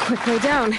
quick way down.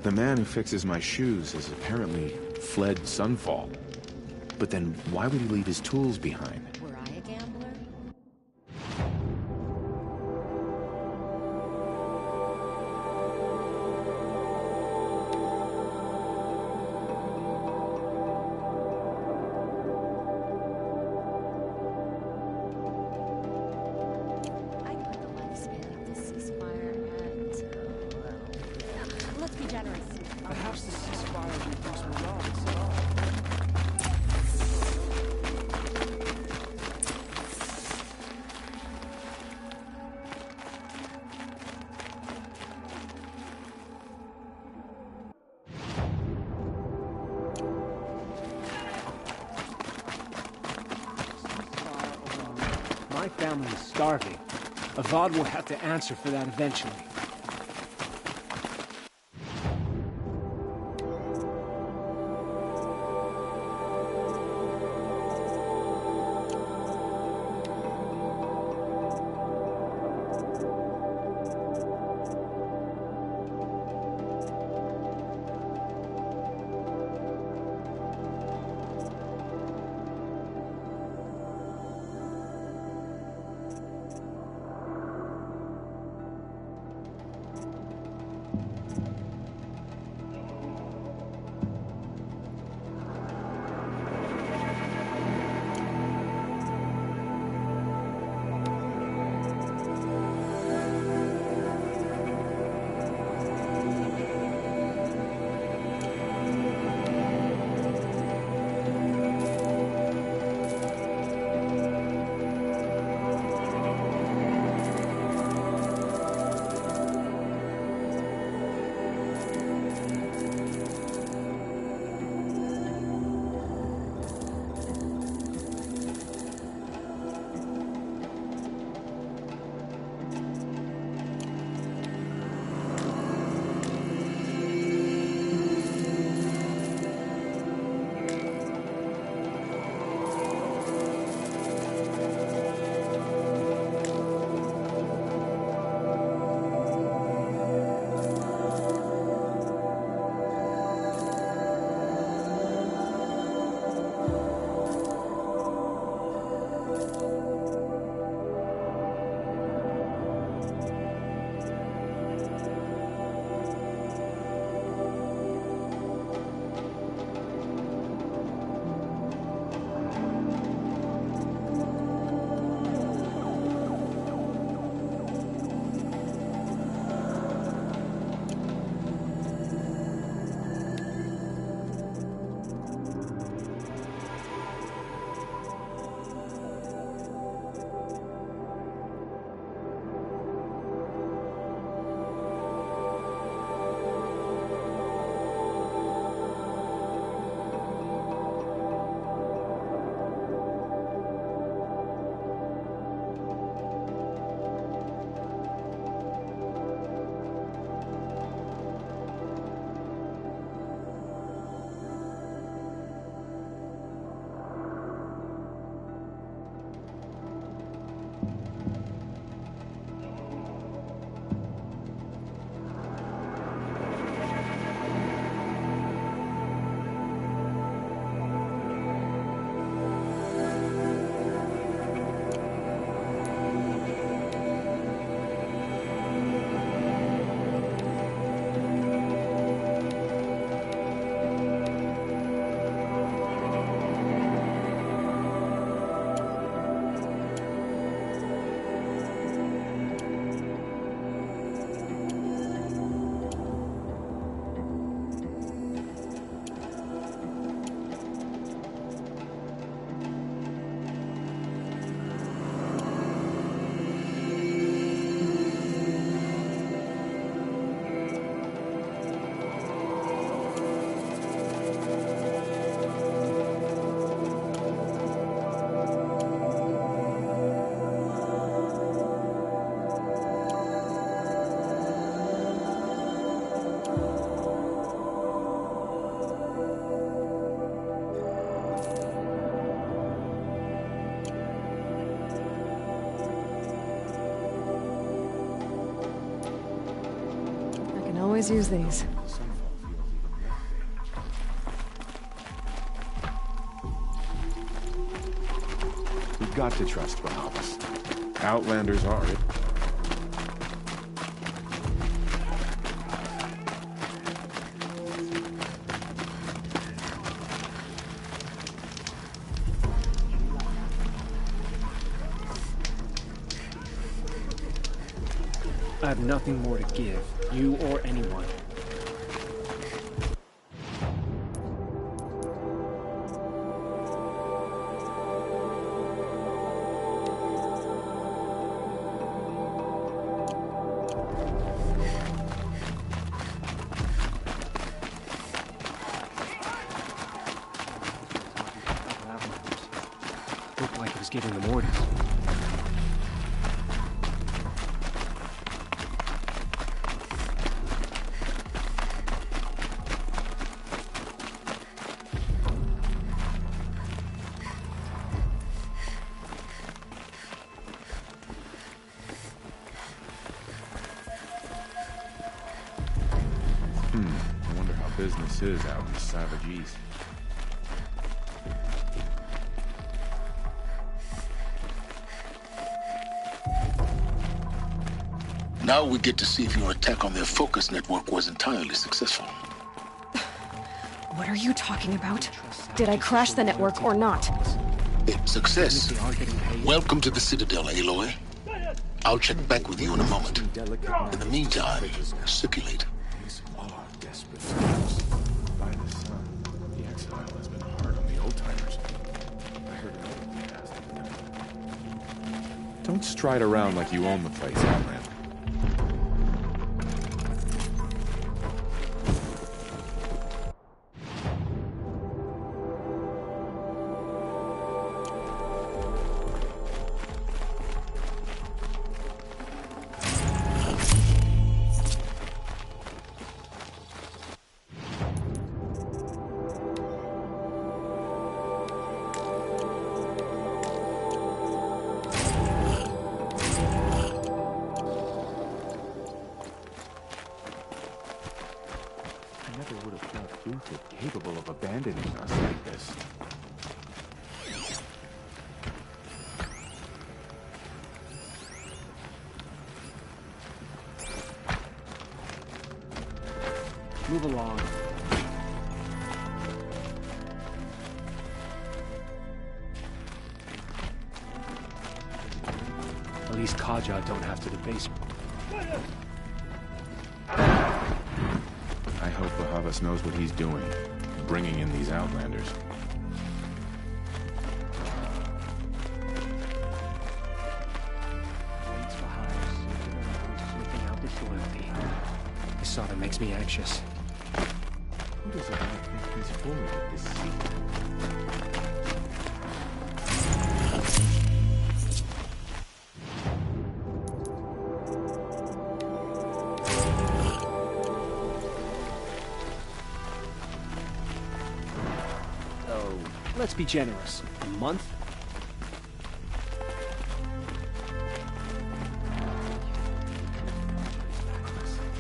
The man who fixes my shoes has apparently fled Sunfall. But then why would he leave his tools behind? Were I a gambler? I put the lifespan of the ceasefire at, well, let's be generous. Perhaps the ceasefire will reduce morale instead of... My family is starving. Avad will have to answer for that eventually. Always use these. Sunfall. got to trust Bahamas. Outlanders are it. I have nothing more to give, you or anyone. Looked like it was giving them orders. I wonder how business is out in the Savage East. Now we get to see if your attack on their focus network was entirely successful. What are you talking about? Did I crash the network or not? Hey, success. Welcome to the Citadel, Aloy. I'll check back with you in a moment. In the meantime, circulate. These are desperate times. By the sun, the exile has been hard on the old-timers. I heard another one passed. Don't stride around like you own the place, Outlander. I never would have thought Luther capable of abandoning us like this. Move along. At least Kaja don't have to the basement. I hope Bahavas knows what he's doing, bringing in these Outlanders. This sort of makes me anxious. Who does it think he's fooling with this secret? Let's be generous. A month?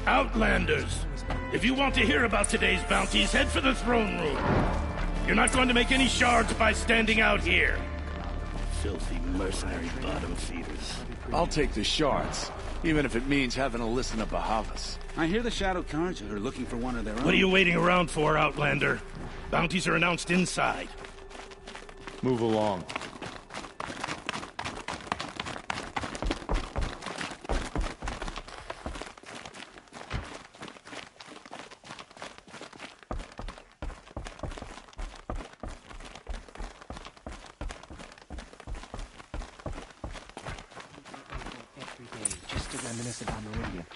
Outlanders! If you want to hear about today's bounties, head for the throne room. You're not going to make any shards by standing out here. Filthy mercenary bottom feeders. I'll take the shards, even if it means having to listen to Bahavas. I hear the Shadow Cards are looking for one of their own. What are you waiting around for, Outlander? Bounties are announced inside. Move along. Every day, just to reminisce about Meridian.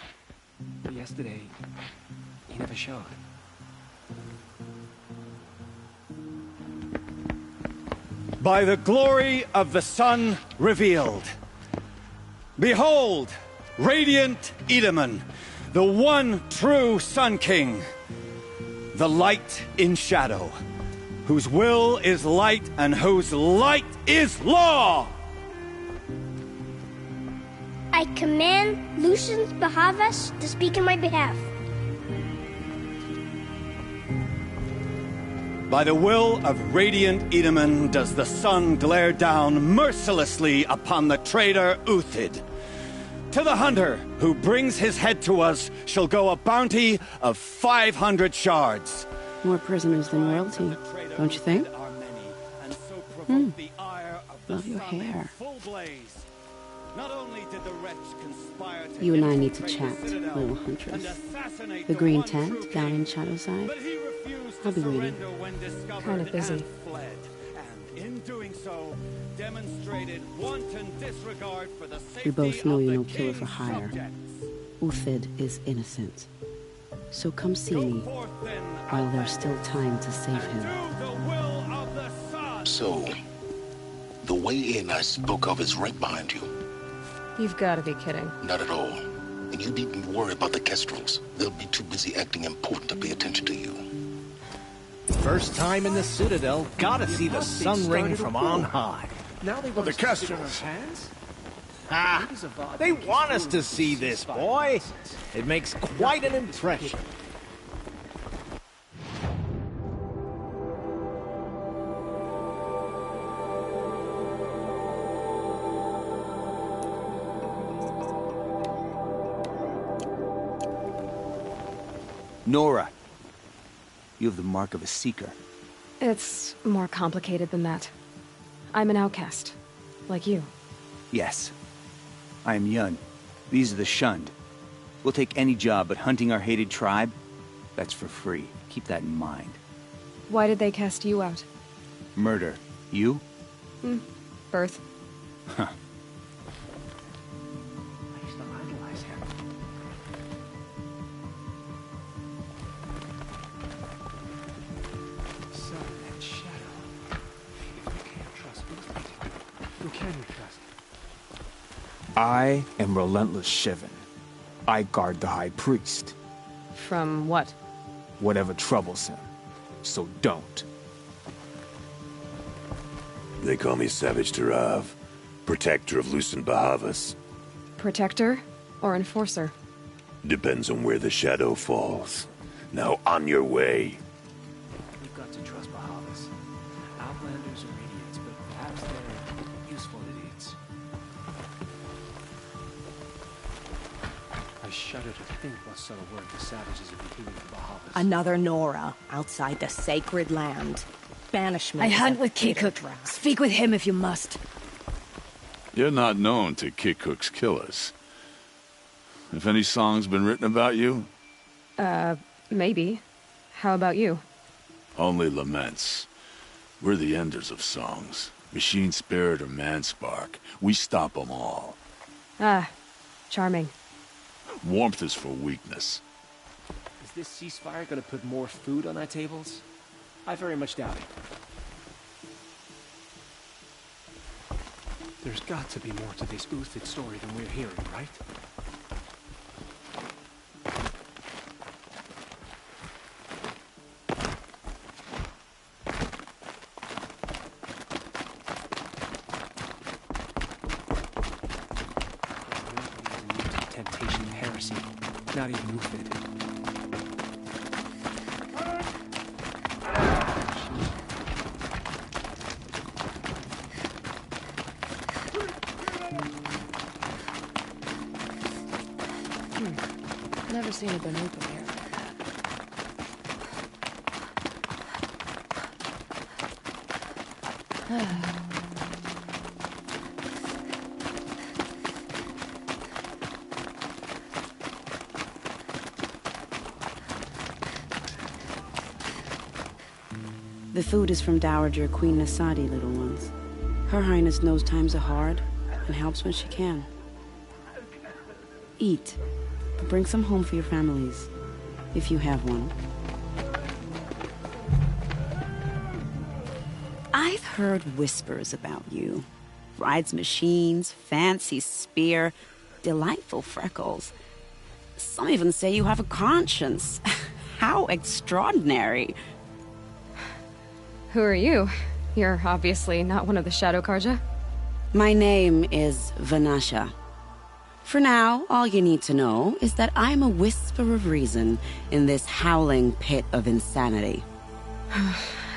But yesterday, he never showed. By the glory of the sun revealed. Behold, radiant Edaman, the one true Sun King, the light in shadow, whose will is light and whose light is law. I command Lucius Bahavas to speak in my behalf. By the will of Radiant Edaman does the sun glare down mercilessly upon the traitor Uthid. To the hunter who brings his head to us shall go a bounty of 500 shards. More prisoners than royalty, don't you think? Love your hair. You and I need to chat, little huntress. The green tent down in Shadowside. I'll be waiting. Kind of busy. We both know you're no killer for hire. Uthid is innocent. So come see me while there's still time to save him. So, the way in I spoke of is right behind you. You've got to be kidding. Not at all. And you needn't worry about the Kestrels. They'll be too busy acting important to pay attention to you. First time in the Citadel, gotta see the sun ring from on high. Now they want the Kestrels. Ah, they want us to see this, boy. It makes quite an impression. Nora, you have the mark of a seeker. It's more complicated than that. I'm an outcast, like you. Yes. I am Yun. These are the shunned. We'll take any job, but hunting our hated tribe, that's for free. Keep that in mind. Why did they cast you out? Murder. You? Birth. Huh. I used to idolize him. Sun and shadow. You can't trust me. Who can you trust? I am Relentless Shivan. I guard the High Priest. From what? Whatever troubles him. So don't. They call me Savage Tarav, protector of Lucent Bahavas. Protector or enforcer? Depends on where the shadow falls. Now on your way. We've got to trust Bahavas. Outlanders are idiots, but perhaps they're useful idiots. I shudder to think what sort of work the savages have been doing to Bahavas. Another Nora outside the sacred land. Banishment. I hunt with Kikuk. Speak with him if you must. You're not known to Kikuk's killers. Have any songs been written about you? Maybe. How about you? Only laments. We're the enders of songs. Machine spirit or man spark. We stop them all. Ah, charming. Warmth is for weakness. Is this ceasefire gonna put more food on our tables? I very much doubt it. There's got to be more to this Uthid story than we're hearing, right? Temptation, heresy. Not even Uthid. Never seen a Banuka here. The food is from Dowager Queen Nasadi, little ones. Her Highness knows times are hard and helps when she can. Eat, but bring some home for your families, if you have one. I've heard whispers about you. Rides machines, fancy spear, delightful freckles. Some even say you have a conscience. How extraordinary. Who are you? You're obviously not one of the Shadow Karja. My name is Vanasha. For now, all you need to know is that I'm a whisper of reason in this howling pit of insanity.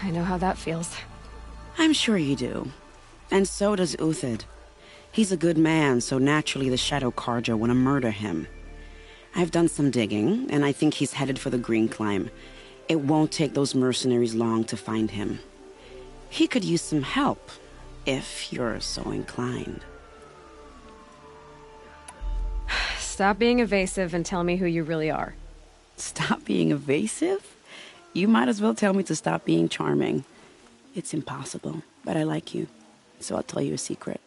I know how that feels. I'm sure you do. And so does Uthid. He's a good man, so naturally the Shadow Carja want to murder him. I've done some digging, and I think he's headed for the Green Climb. It won't take those mercenaries long to find him. He could use some help, if you're so inclined. Stop being evasive and tell me who you really are. Stop being evasive? You might as well tell me to stop being charming. It's impossible, but I like you, so I'll tell you a secret.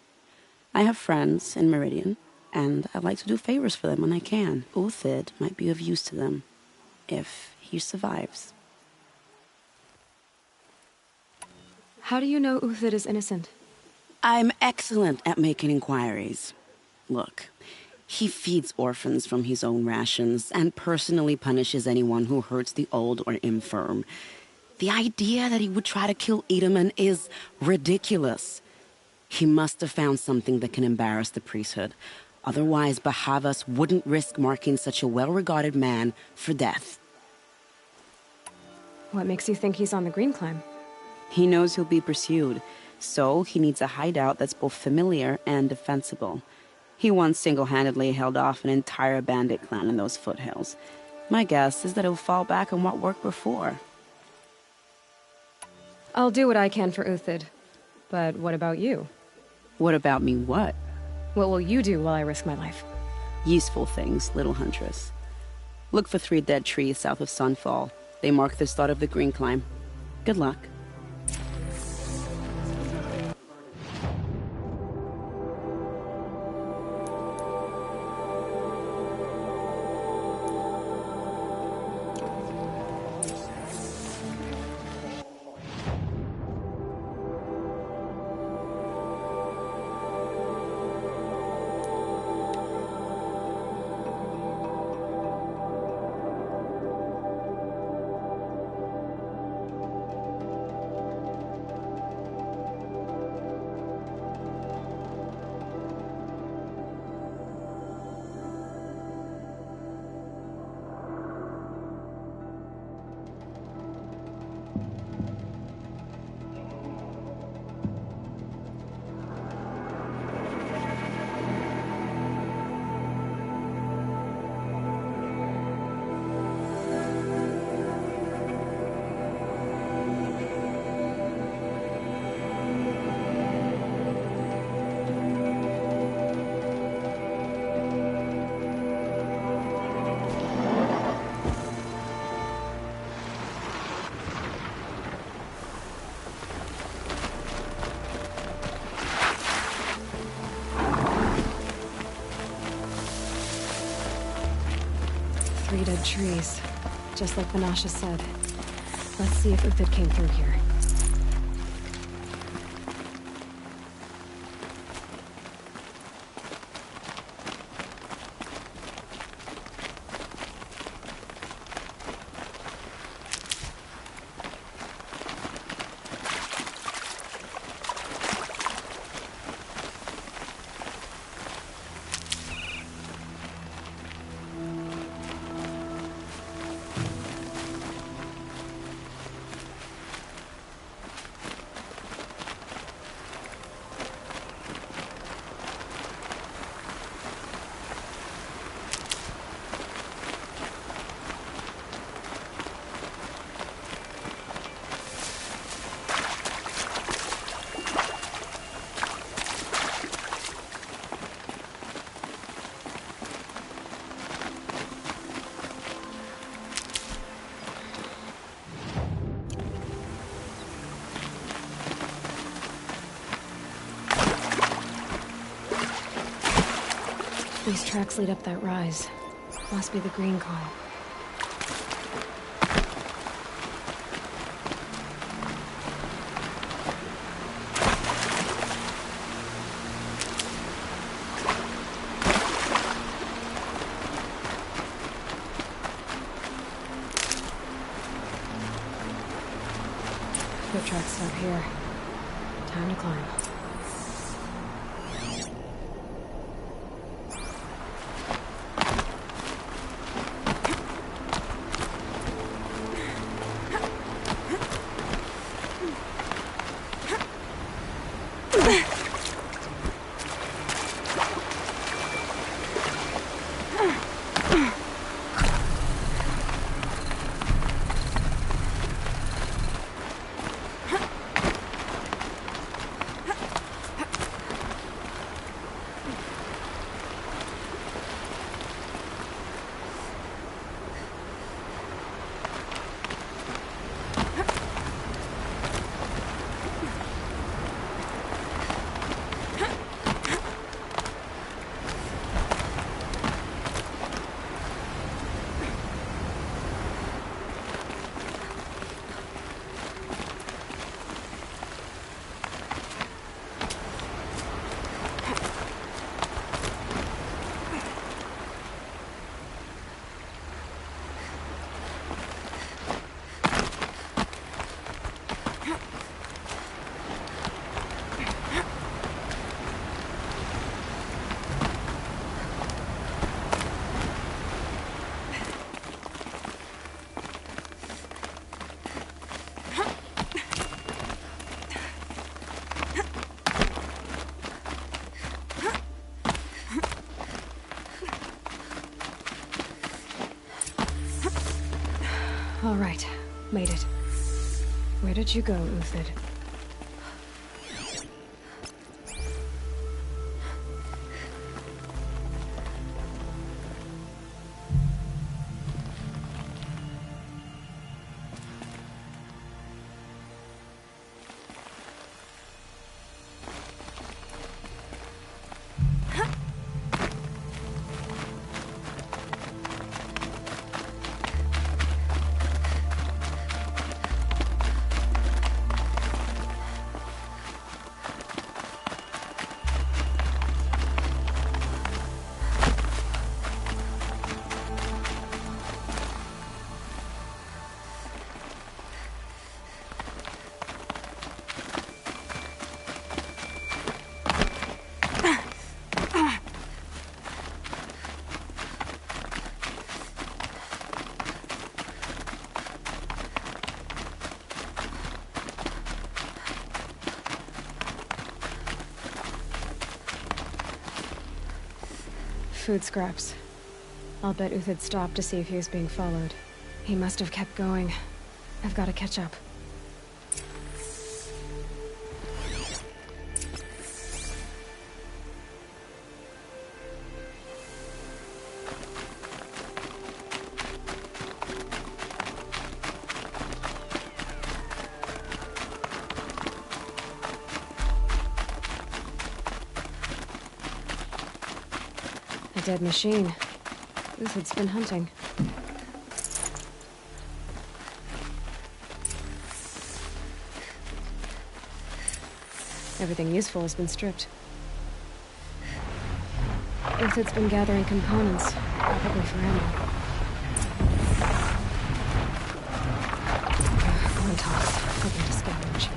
I have friends in Meridian, and I like to do favors for them when I can. Uthid might be of use to them, if he survives. How do you know Uthid is innocent? I'm excellent at making inquiries. Look, he feeds orphans from his own rations and personally punishes anyone who hurts the old or infirm. The idea that he would try to kill Edelman is ridiculous. He must have found something that can embarrass the priesthood. Otherwise, Bahavas wouldn't risk marking such a well-regarded man for death. What makes you think he's on the Green Climb? He knows he'll be pursued, so he needs a hideout that's both familiar and defensible. He once single-handedly held off an entire bandit clan in those foothills. My guess is that he'll fall back on what worked before. I'll do what I can for Uthid. But what about you? What about me what? What will you do while I risk my life? Useful things, little huntress. Look for 3 dead trees south of Sunfall. They mark the start of the Green Climb. Good luck. Three dead trees, just like Vanasha said. Let's see if Uthid came through here. These tracks lead up that rise. Must be the Green Climb. Foot tracks stop here. Time to climb. All right. Made it. Where did you go, Uthid? Food scraps. I'll bet Uthid stopped to see if he was being followed. He must have kept going. I've got to catch up. A dead machine. Uthid's been hunting. Everything useful has been stripped. Uthid's been gathering components, probably for ammo. One toss, hoping to scavenge.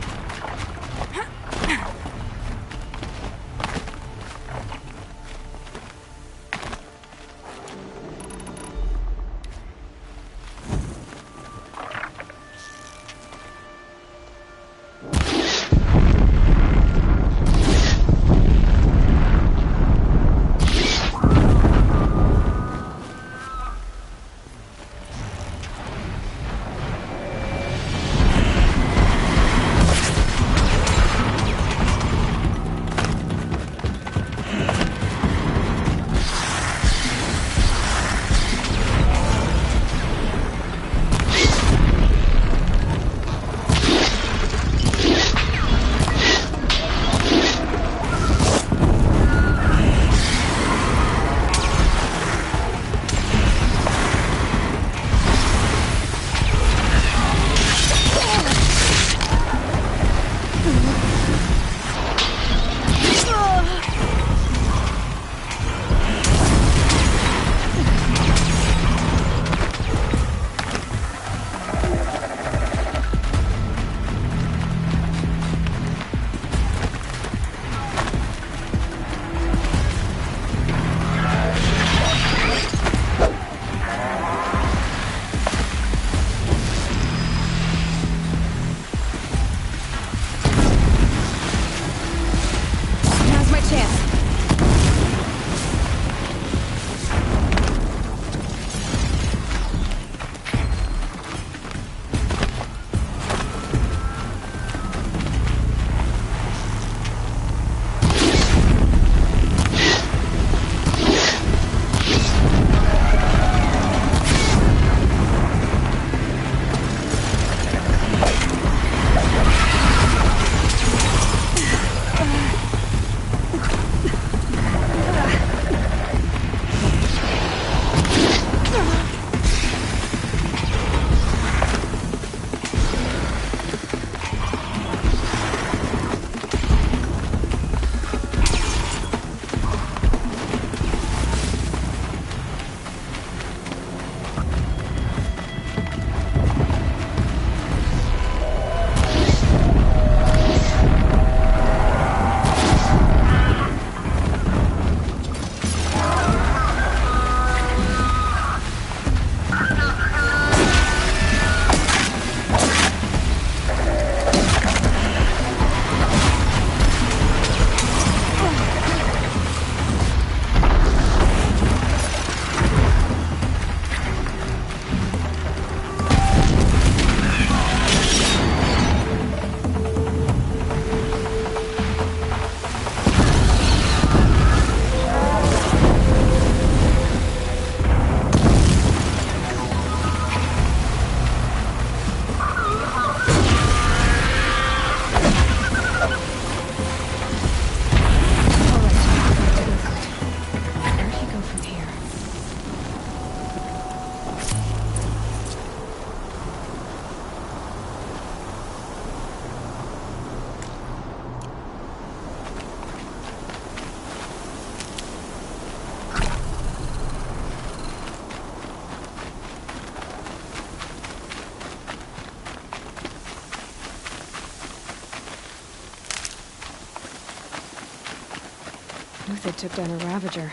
Uthid took down a Ravager.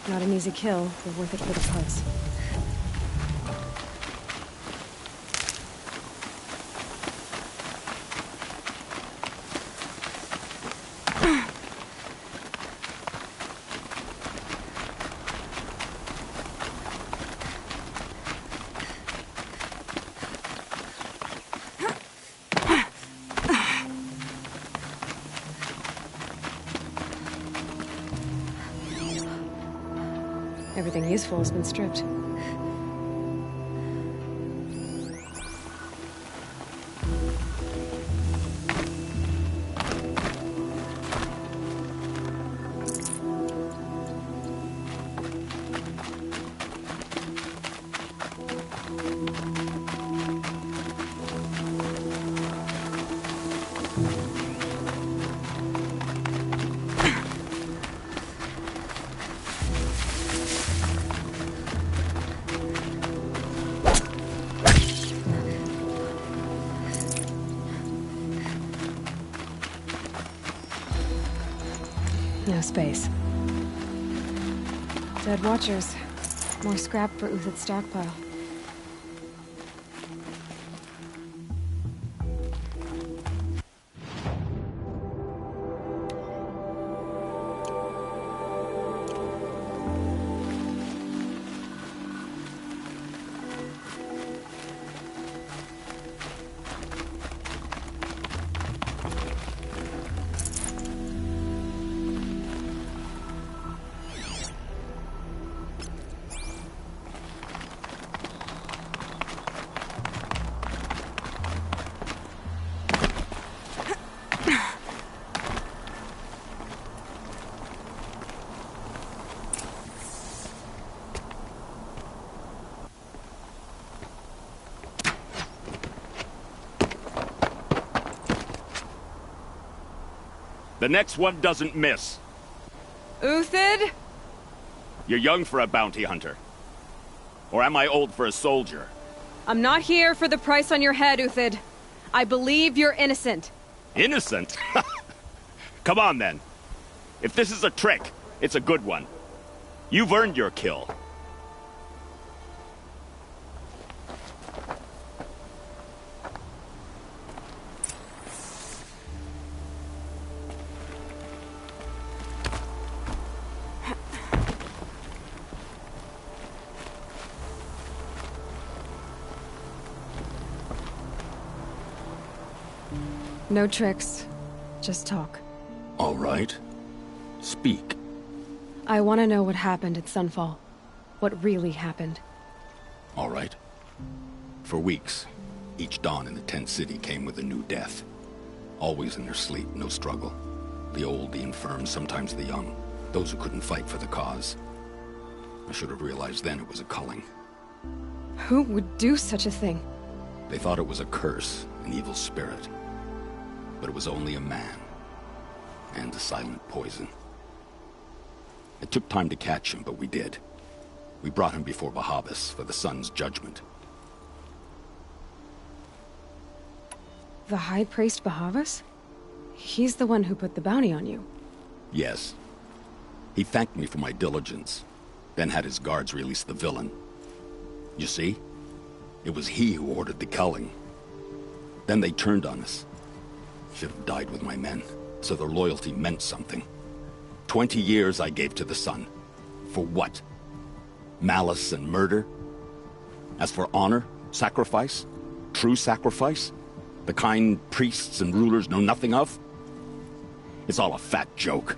Not an easy kill, but worth it for the price. Everything useful has been stripped. No space. Dead Watchers. More scrap for Uthid's stockpile. The next one doesn't miss. Uthid? You're young for a bounty hunter. Or am I old for a soldier? I'm not here for the price on your head, Uthid. I believe you're innocent. Innocent? Come on, then. If this is a trick, it's a good one. You've earned your kill. No tricks. Just talk. All right. Speak. I want to know what happened at Sunfall. What really happened. All right. For weeks, each dawn in the tent city came with a new death. Always in their sleep, no struggle. The old, the infirm, sometimes the young. Those who couldn't fight for the cause. I should have realized then it was a culling. Who would do such a thing? They thought it was a curse, an evil spirit. But it was only a man. And a silent poison. It took time to catch him, but we did. We brought him before Bahavas for the sun's judgment. The High Priest Bahavas? He's the one who put the bounty on you. Yes. He thanked me for my diligence, then had his guards release the villain. You see? It was he who ordered the culling. Then they turned on us. Should have died with my men, so their loyalty meant something. 20 years I gave to the sun. For what? Malice and murder? As for honor, sacrifice, true sacrifice, the kind priests and rulers know nothing of? It's all a fat joke.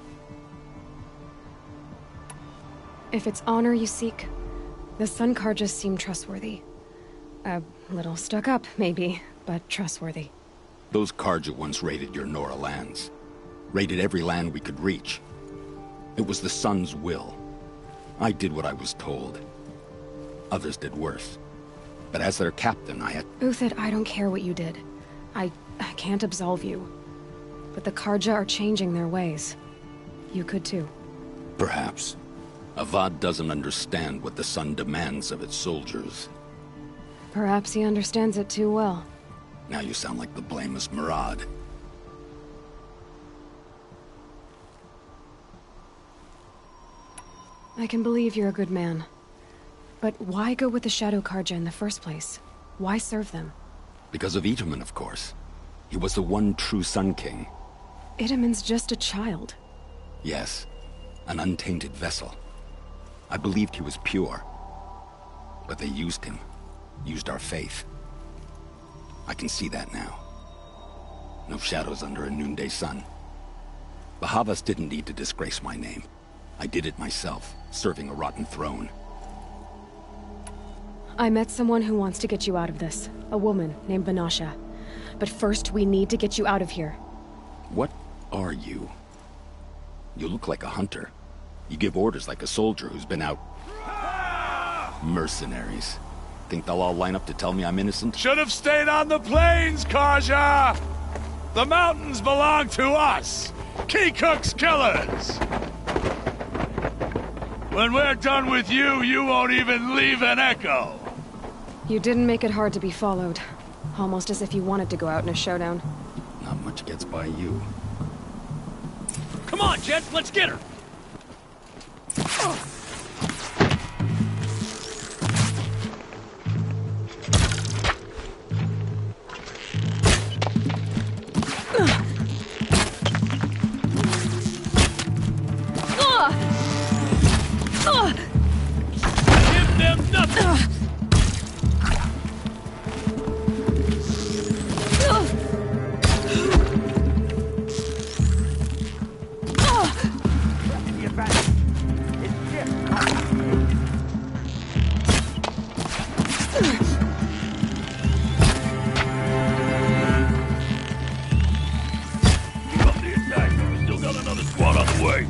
If it's honor you seek, the Sun Karjas seem trustworthy. A little stuck up, maybe, but trustworthy. Those Karja once raided your Nora lands. Raided every land we could reach. It was the Sun's will. I did what I was told. Others did worse. But as their captain, I had... Uthid, I don't care what you did. I can't absolve you. But the Karja are changing their ways. You could too. Perhaps. Avad doesn't understand what the Sun demands of its soldiers. Perhaps he understands it too well. Now you sound like the blameless Murad. I can believe you're a good man. But why go with the Shadow Karja in the first place? Why serve them? Because of Itaman, of course. He was the one true Sun King. Itaman's just a child. Yes, an untainted vessel. I believed he was pure. But they used him. Used our faith. I can see that now. No shadows under a noonday sun. Bahavas didn't need to disgrace my name. I did it myself, serving a rotten throne. I met someone who wants to get you out of this. A woman named Banasha. But first, we need to get you out of here. What are you? You look like a hunter. You give orders like a soldier who's been out... Mercenaries. Think they'll all line up to tell me I'm innocent? Should have stayed on the plains, Karja! The mountains belong to us! Keecook's killers! When we're done with you, you won't even leave an echo! You didn't make it hard to be followed. Almost as if you wanted to go out in a showdown. Not much gets by you. Come on, gents, let's get her! Give them nothing! Still got another squad on the way.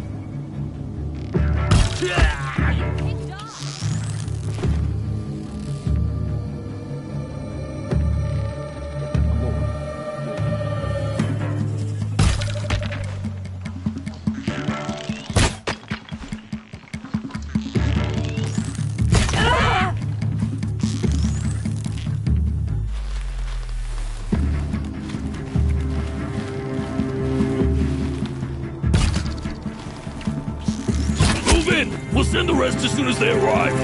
Move in! We'll send the rest as soon as they arrive.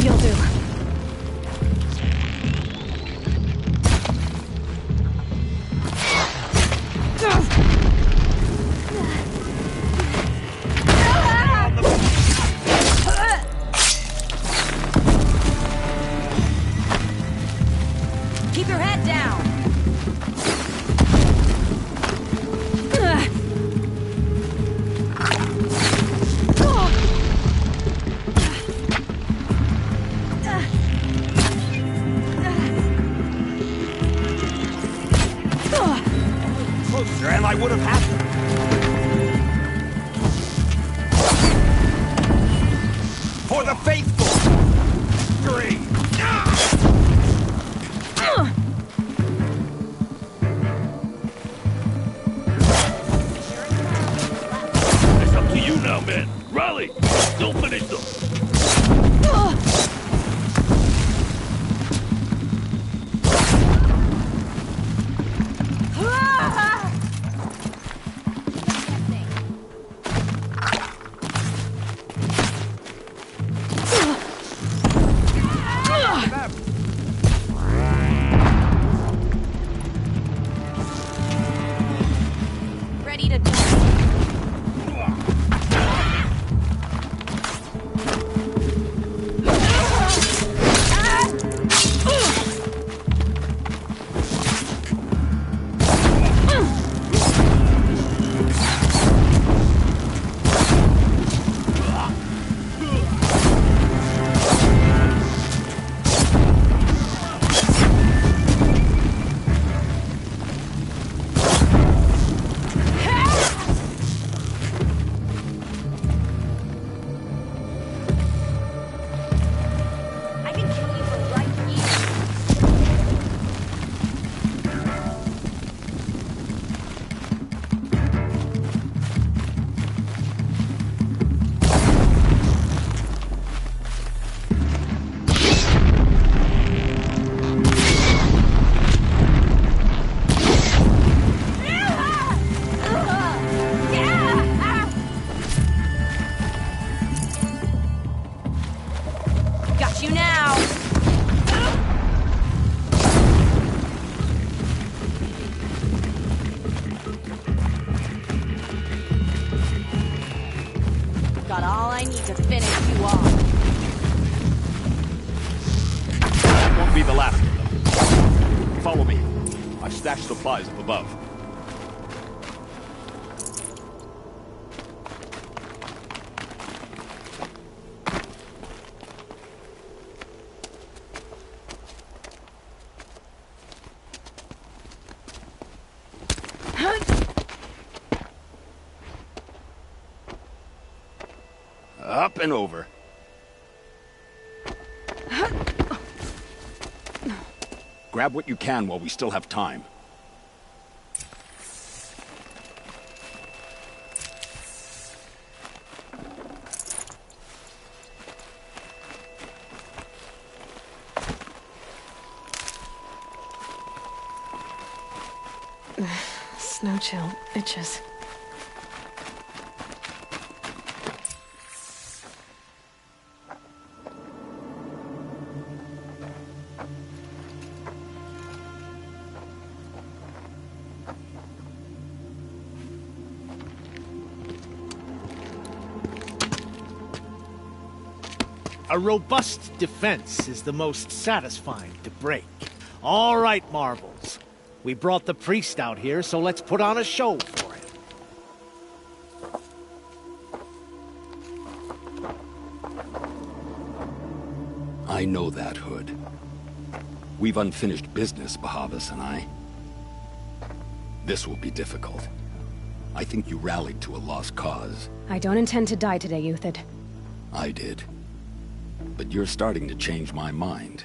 You'll do. Keep your head down. Closer, and I would have had them. For the faithful! Three! It's up to you now, man. Rally! Don't finish them. Got you now. Got all I need to finish you off. That won't be the last of them. Follow me. I've stashed supplies up above. Up and over. Grab what you can while we still have time. Snow chill itches. A robust defense is the most satisfying to break. All right, Marvels. We brought the priest out here, so let's put on a show for him. I know that, Hood. We've unfinished business, Bahavas and I. This will be difficult. I think you rallied to a lost cause. I don't intend to die today, Uthid. I did. But you're starting to change my mind.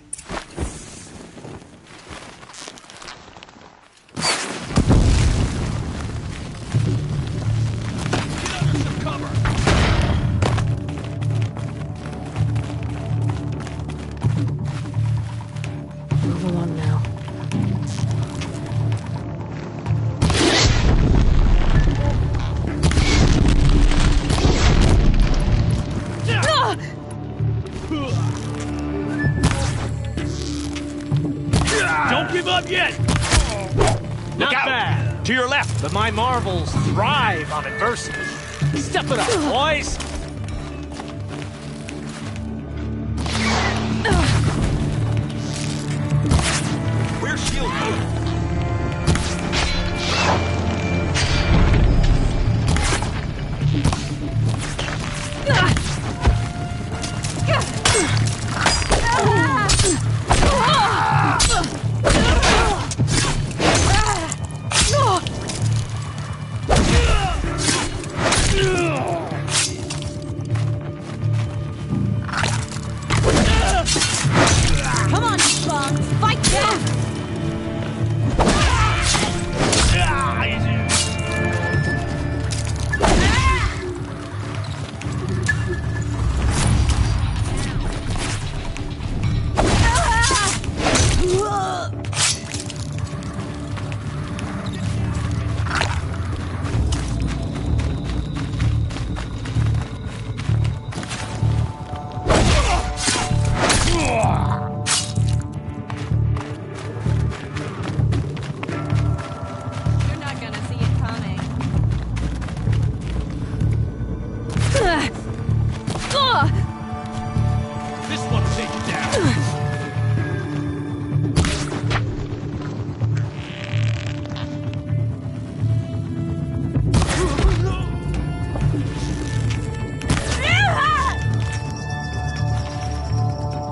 Move along now. Don't give up yet! Not out. bad. To your left. But my Marvels thrive on adversity. Step it up, boys! Where's shield? Come on, bum. Fight back! You're not gonna see it coming. This one'll take you down.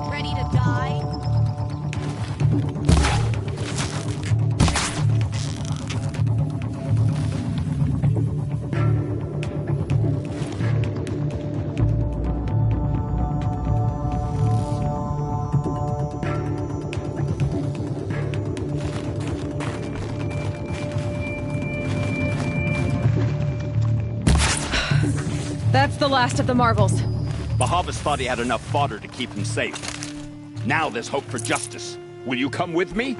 Ready to die? That's the last of the Marvels. Bahavas thought he had enough fodder to keep him safe. Now there's hope for justice. Will you come with me?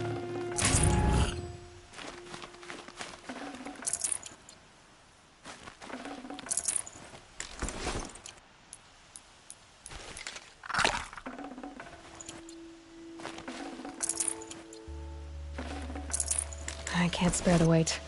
can't spare the weight.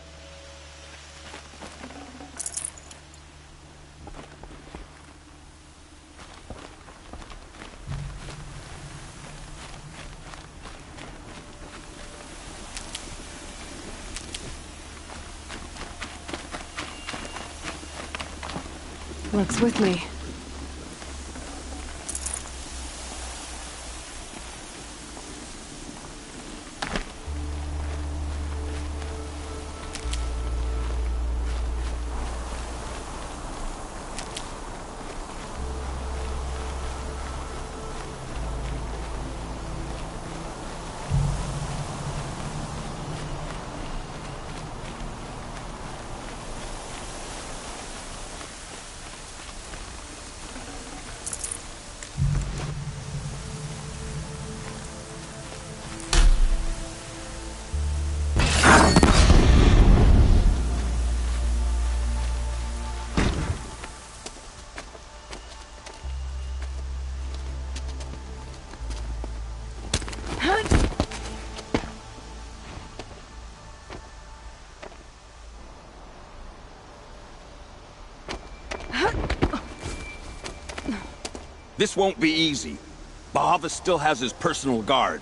Luck's with me. This won't be easy. Bahavas still has his personal guard.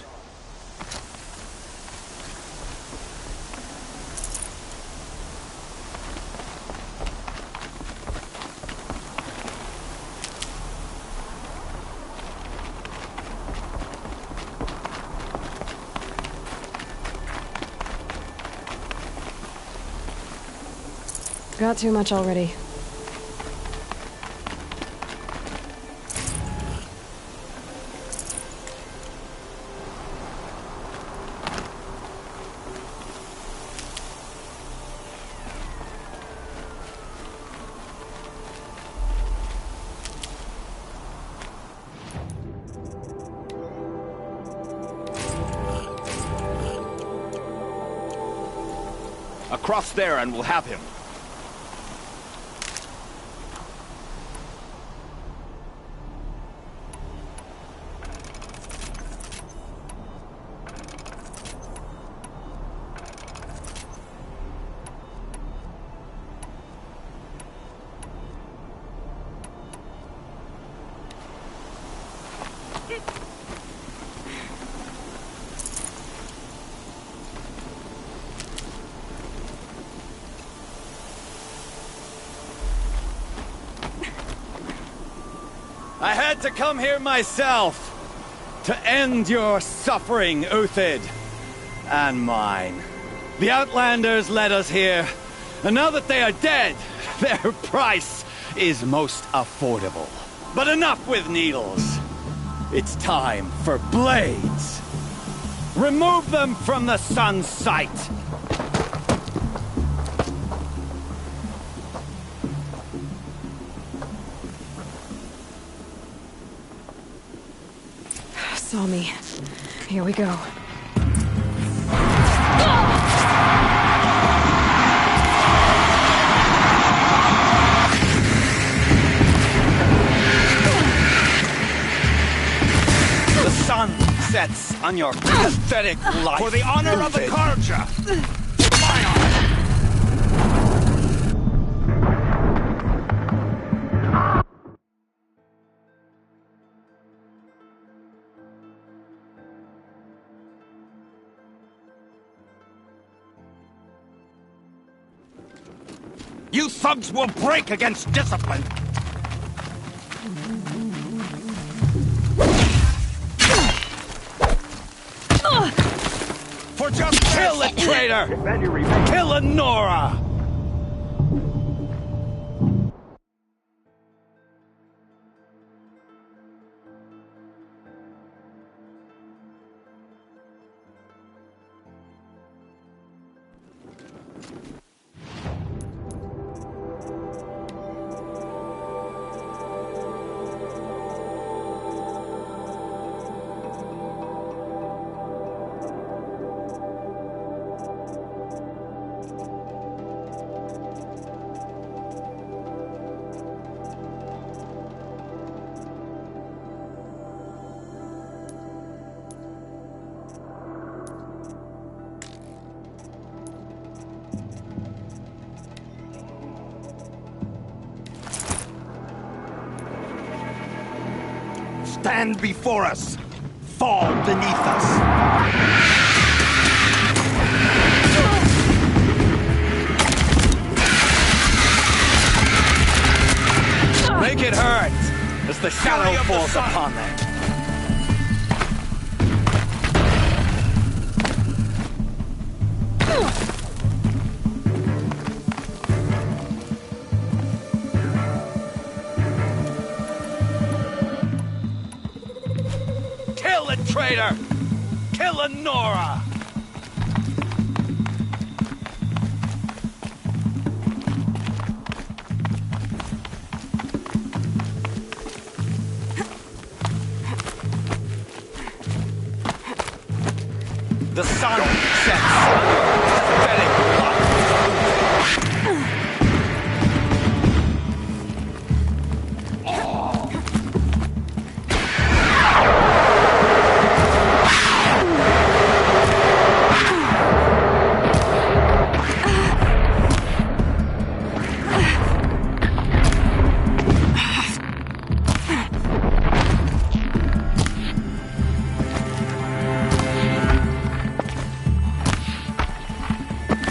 Got too much already. Across there and we'll have him. I had to come here myself to end your suffering, Uthid, and mine. The Outlanders led us here, and now that they are dead, their price is most affordable. But enough with needles. It's time for blades. Remove them from the sun's sight. Saw me. Here we go. The sun sets on your pathetic life. For the honor of the Karja! You thugs will break against discipline! For just kill a traitor! Kill a Nora! stand before us, fall beneath us. Make it hurt as the shadow falls upon them. Kill the traitor! Kill Lenora! The sun sets on your pathetic life.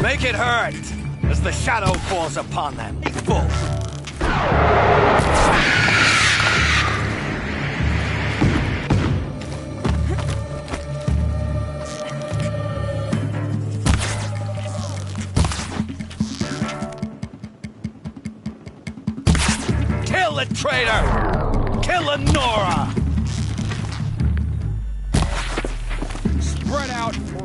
Make it hurt as the shadow falls upon them. Equal. Kill the traitor! Kill Lenora! Spread out for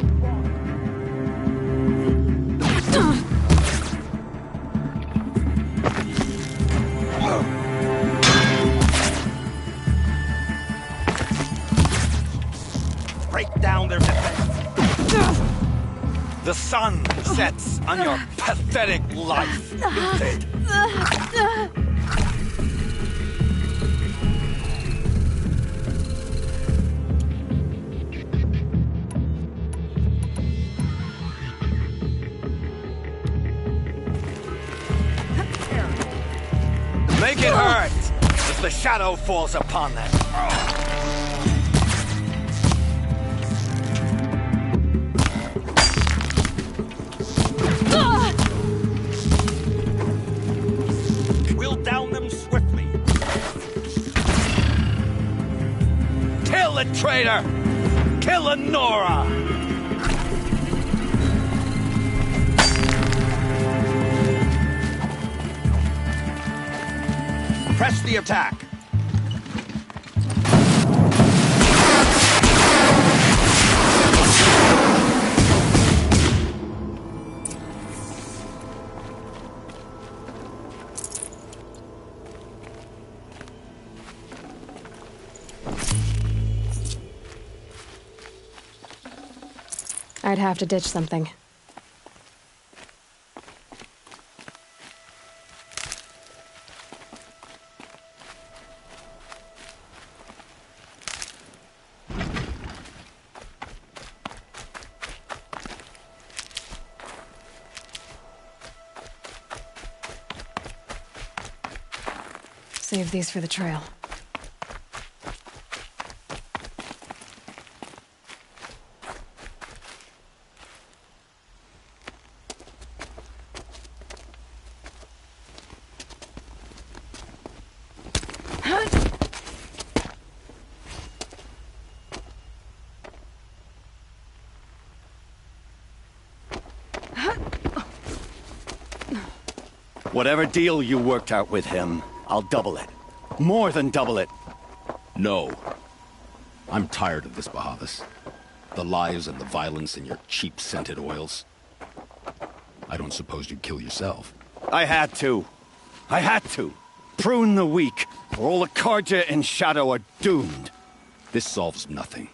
break down their defense. The sun sets on your pathetic life, Uthid. Make it hurt as the shadow falls upon them. We'll down them swiftly. Kill the traitor! Kill Lenora! Press the attack. I'd have to ditch something. Save these for the trail. Whatever deal you worked out with him, I'll double it. More than double it. No. I'm tired of this, Bahavas. The lies and the violence and your cheap scented oils. I don't suppose you'd kill yourself. I had to. I had to. Prune the weak, or all the Carja in Shadow are doomed. This solves nothing.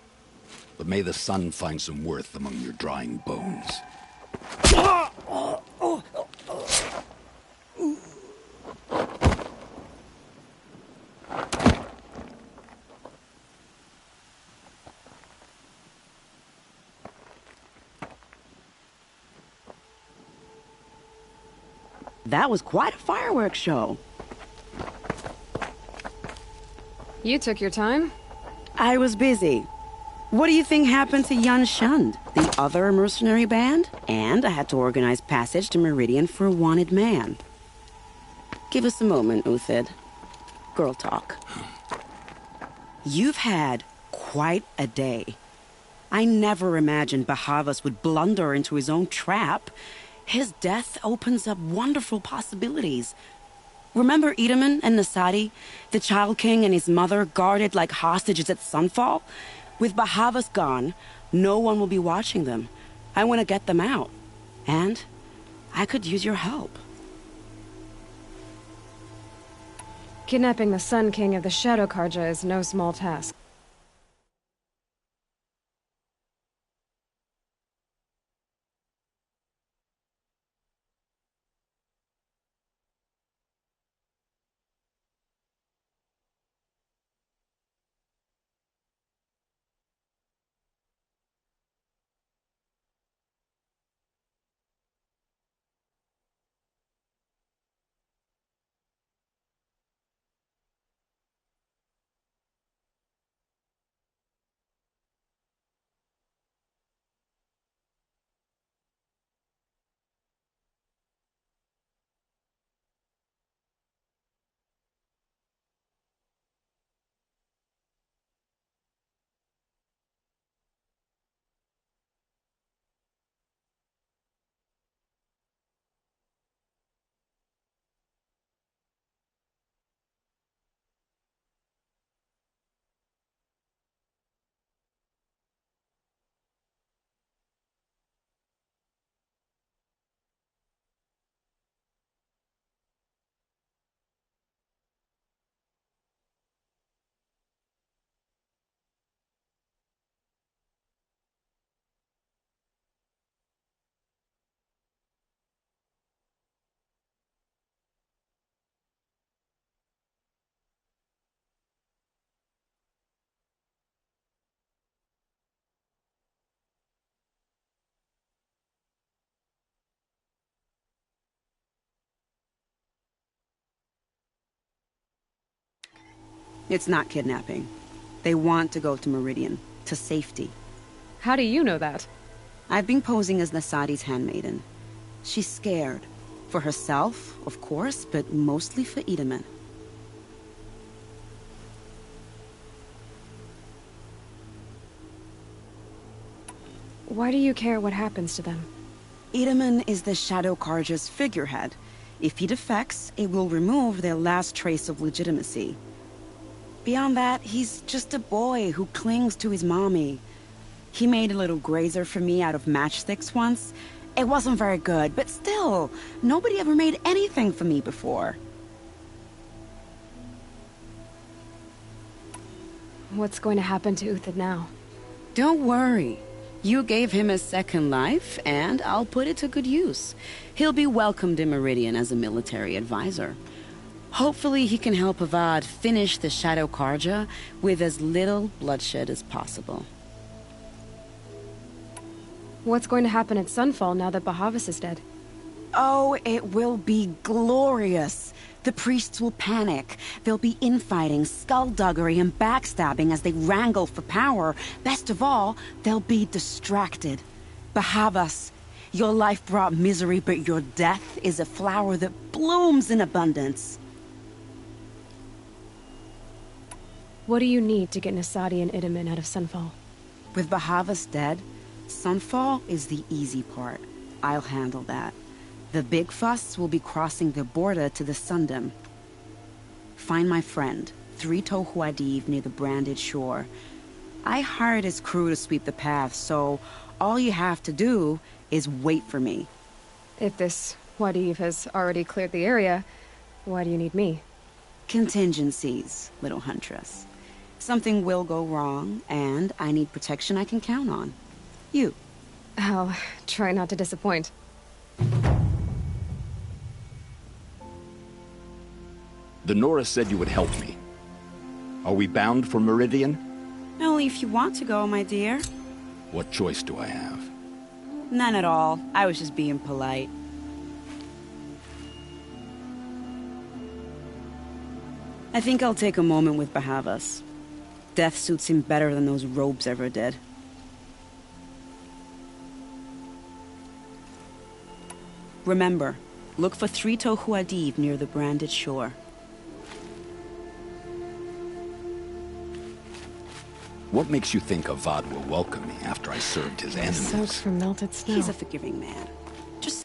But may the sun find some worth among your drying bones. That was quite a fireworks show. You took your time. I was busy. What do you think happened to Yun Shund, the other mercenary band? And I had to organize passage to Meridian for a wanted man. Give us a moment, Uthid. Girl talk. You've had quite a day. I never imagined Bahavas would blunder into his own trap. His death opens up wonderful possibilities. Remember Edaman and Nasadi? The Child King and his mother guarded like hostages at Sunfall? With Bahavas gone, no one will be watching them. I want to get them out. And I could use your help. Kidnapping the Sun King of the Shadow Karja is no small task. It's not kidnapping. They want to go to Meridian, to safety. How do you know that? I've been posing as Nasadi's handmaiden. She's scared. For herself, of course, but mostly for Edaman. Why do you care what happens to them? Edaman is the Shadow Karja's figurehead. If he defects, it will remove their last trace of legitimacy. Beyond that, he's just a boy who clings to his mommy. He made a little grazer for me out of matchsticks once. It wasn't very good, but still, nobody ever made anything for me before. What's going to happen to Uthid now? Don't worry. You gave him a second life, and I'll put it to good use. He'll be welcomed in Meridian as a military advisor. Hopefully he can help Avad finish the Shadow Karja with as little bloodshed as possible. What's going to happen at Sunfall now that Bahavas is dead? Oh, it will be glorious. The priests will panic. There'll be infighting, skullduggery, and backstabbing as they wrangle for power. Best of all, they'll be distracted. Bahavas, your life brought misery, but your death is a flower that blooms in abundance. What do you need to get Nasadi and Edaman out of Sunfall? With Bahavas dead, Sunfall is the easy part. I'll handle that. The big fuss will be crossing the border to the Sundom. Find my friend, 3 Tohuadiv near the branded shore. I hired his crew to sweep the path, so all you have to do is wait for me. If this Wadiv has already cleared the area, why do you need me? Contingencies, little huntress. Something will go wrong, and I need protection I can count on. You. I'll try not to disappoint. The Nora said you would help me. Are we bound for Meridian? Only if you want to go, my dear. What choice do I have? None at all. I was just being polite. I think I'll take a moment with Bahavas. death suits him better than those robes ever did. Remember, look for Three-Toe Huadiv near the branded shore. What makes you think Avad will welcome me after I served his enemies? Soaked from melted snow. He's a forgiving man. Just...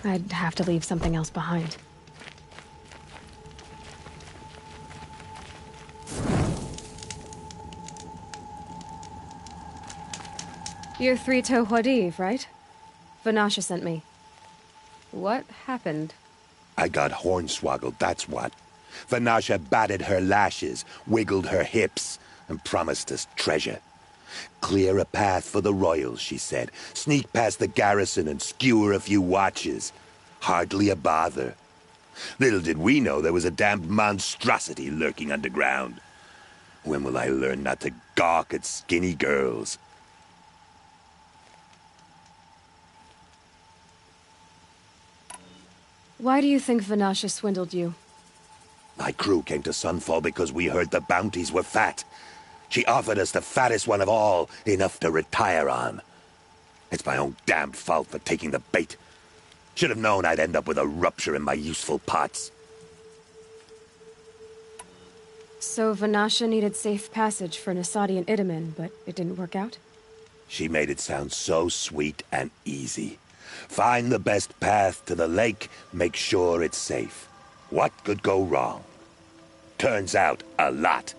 I'd have to leave something else behind. You're Three-Toe Huadiv, right? Vanasha sent me. What happened? I got hornswoggled, that's what. Vanasha batted her lashes, wiggled her hips, and promised us treasure. Clear a path for the royals, she said. Sneak past the garrison and skewer a few watches. Hardly a bother. Little did we know there was a damned monstrosity lurking underground. When will I learn not to gawk at skinny girls? Why do you think Vanasha swindled you? My crew came to Sunfall because we heard the bounties were fat. She offered us the fattest one of all, enough to retire on. It's my own damned fault for taking the bait. Should have known I'd end up with a rupture in my useful parts. So Vanasha needed safe passage for Nasadi and Idaman, but it didn't work out? She made it sound so sweet and easy. Find the best path to the lake, make sure it's safe. What could go wrong? Turns out, a lot.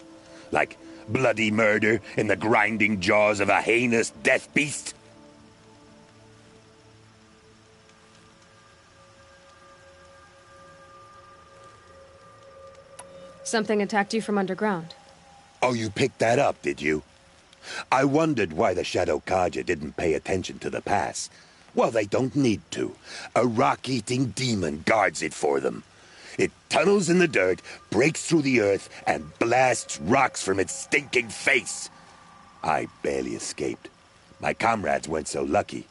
Like bloody murder in the grinding jaws of a heinous death beast. Something attacked you from underground. Oh, you picked that up, did you? I wondered why the Shadow Kaja didn't pay attention to the pass. Well, they don't need to. A rock-eating demon guards it for them. It tunnels in the dirt, breaks through the earth, and blasts rocks from its stinking face. I barely escaped. My comrades weren't so lucky.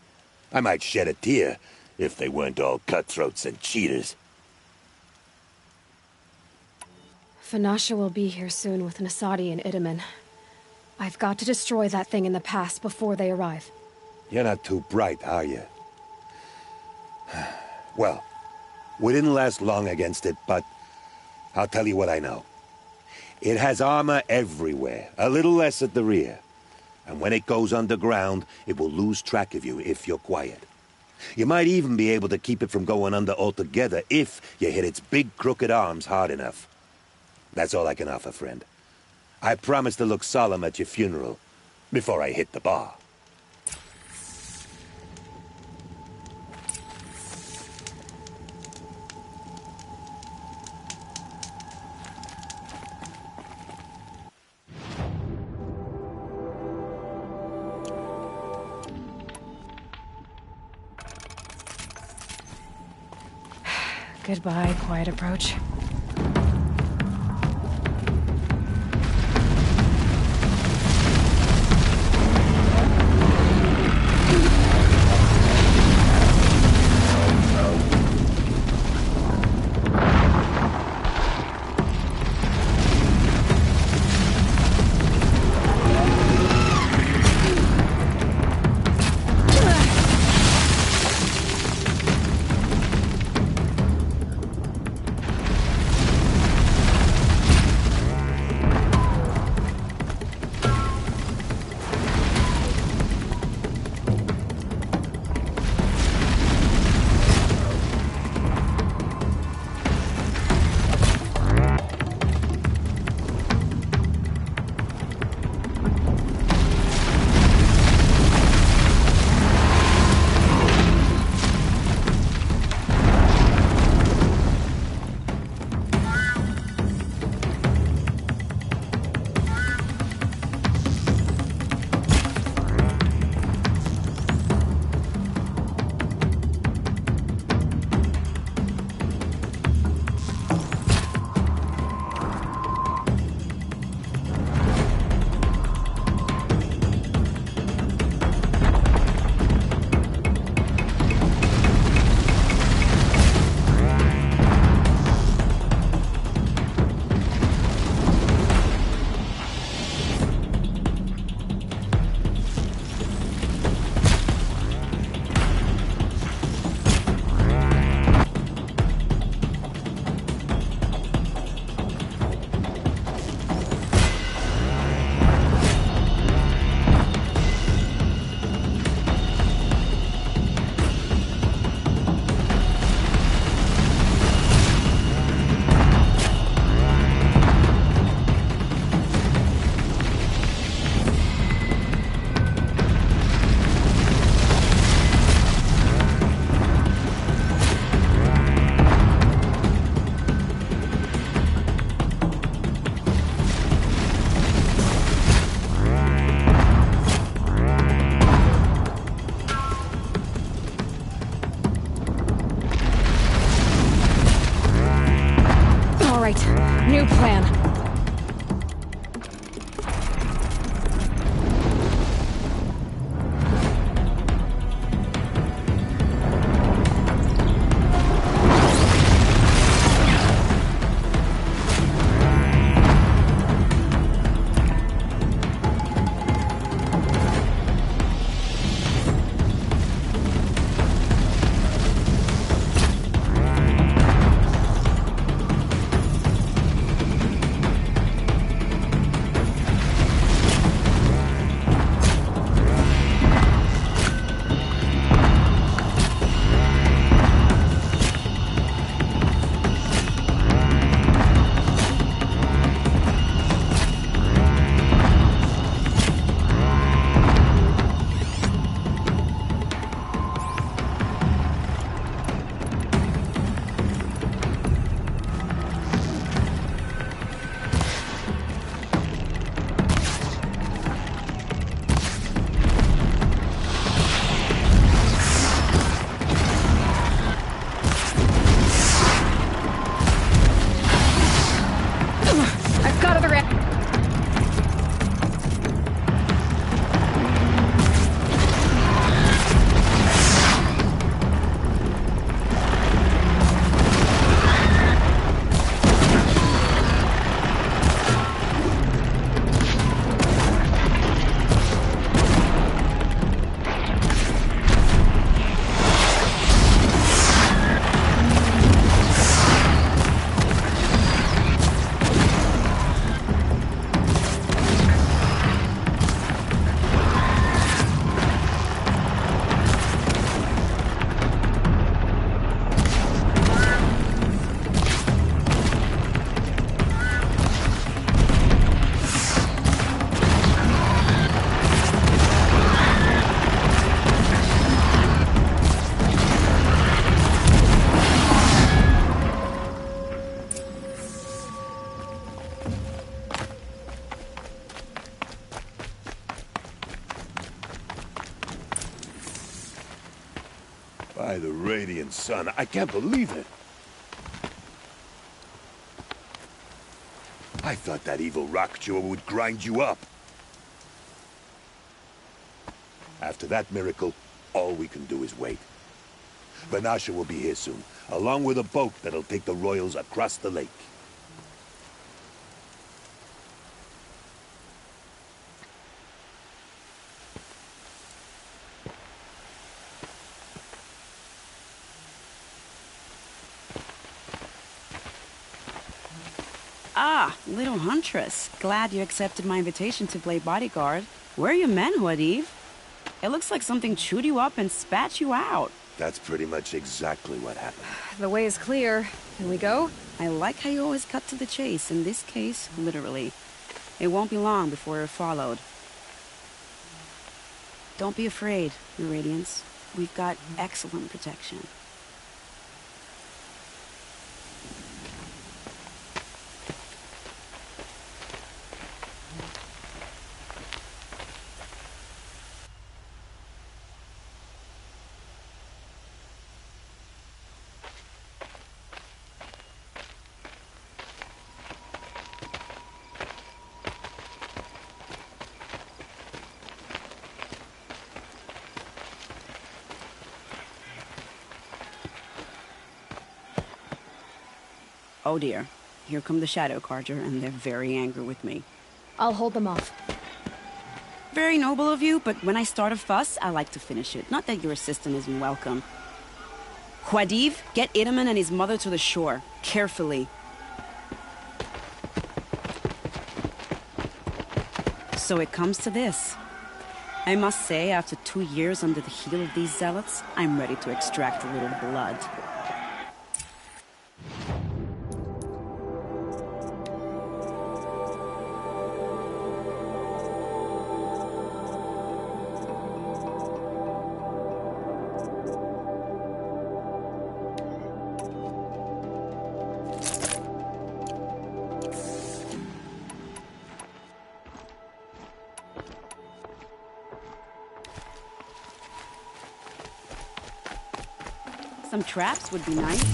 I might shed a tear if they weren't all cutthroats and cheaters. Vanasha will be here soon with Nasadi and Idaman. I've got to destroy that thing in the pass before they arrive. You're not too bright, are you? Well, we didn't last long against it, but I'll tell you what I know. It has armor everywhere, a little less at the rear. And when it goes underground, it will lose track of you if you're quiet. You might even be able to keep it from going under altogether if you hit its big crooked arms hard enough. That's all I can offer, friend. I promise to look solemn at your funeral before I hit the bar. Goodbye, quiet approach. new plan. By the radiant sun, I can't believe it. I thought that evil rock chewer would grind you up. After that miracle, all we can do is wait. Vanasha will be here soon, along with a boat that'll take the royals across the lake. Ah, little huntress. Glad you accepted my invitation to play bodyguard. Where are your men, Huadiv? It looks like something chewed you up and spat you out. That's pretty much exactly what happened. The way is clear. Can we go? I like how you always cut to the chase. In this case, literally. It won't be long before we're followed. Don't be afraid, Your Radiance. We've got excellent protection. Oh dear. Here come the Shadow Carja, and they're very angry with me. I'll hold them off. Very noble of you, but when I start a fuss, I like to finish it. Not that your assistant isn't welcome. Huadiv, get Itaman and his mother to the shore. Carefully. So it comes to this. I must say, after 2 years under the heel of these zealots, I'm ready to extract a little blood. Some traps would be nice.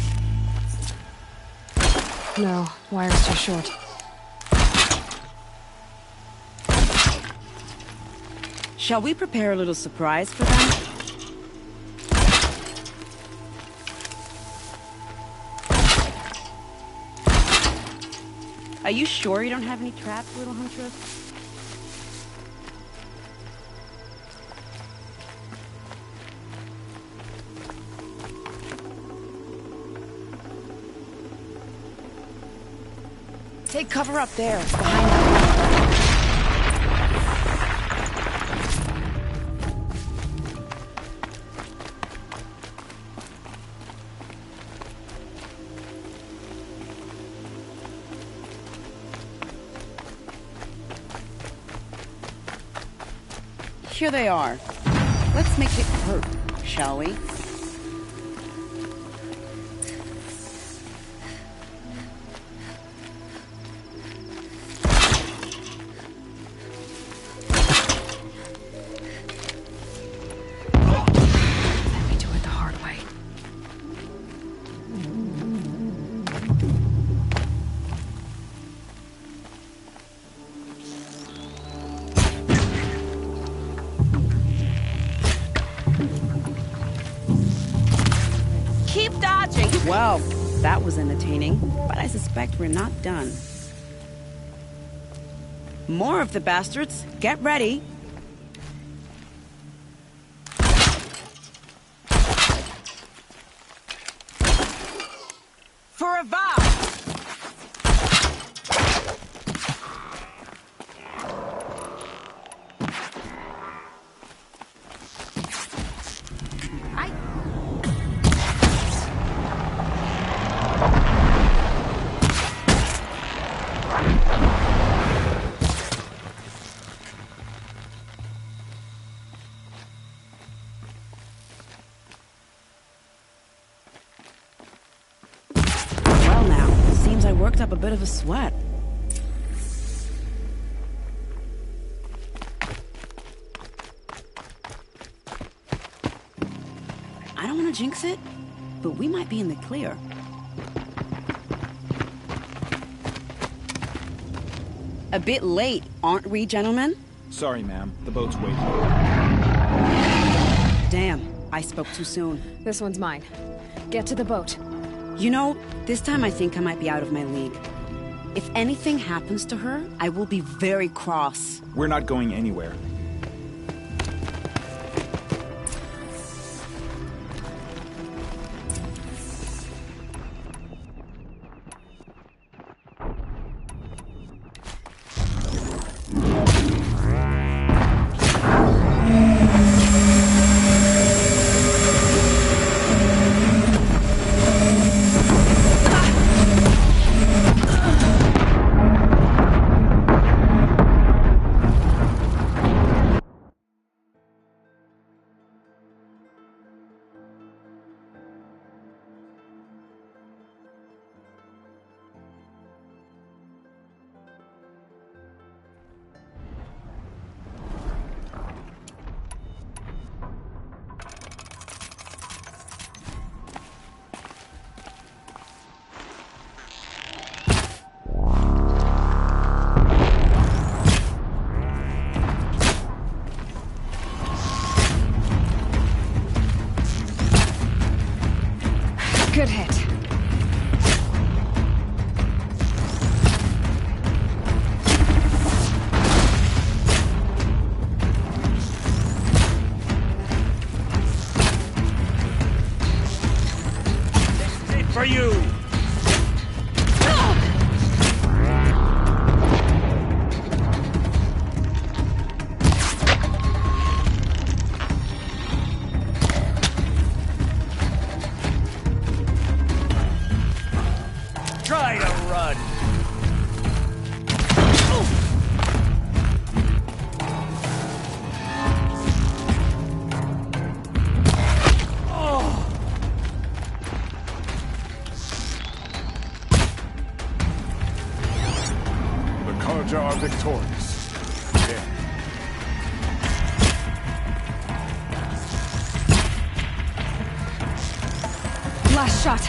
No, wire's too short. Shall we prepare a little surprise for them? Are you sure you don't have any traps, little huntress? Take cover up there, behind that. Here they are. Let's make it hurt, shall we? Well, that was entertaining, but I suspect we're not done. More of the bastards. Get ready. For a vow! Worked up a bit of a sweat. I don't want to jinx it, but we might be in the clear. A bit late, aren't we, gentlemen? Sorry, ma'am. The boat's waiting. Damn, I spoke too soon. This one's mine. Get to the boat. You know, this time I think I might be out of my league. If anything happens to her, I will be very cross. We're not going anywhere. Good hit. This is it for you! Try to run! The Karja are victorious. Yeah. Last shot.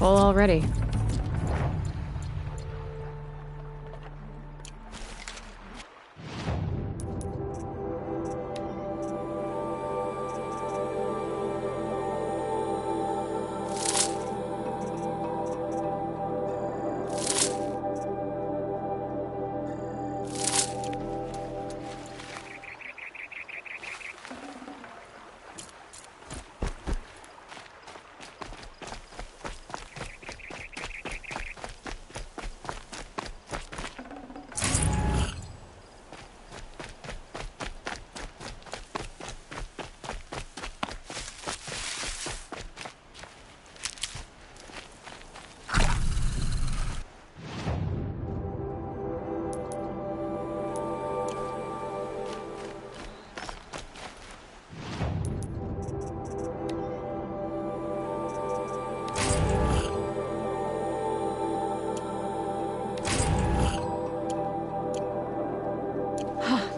Full already.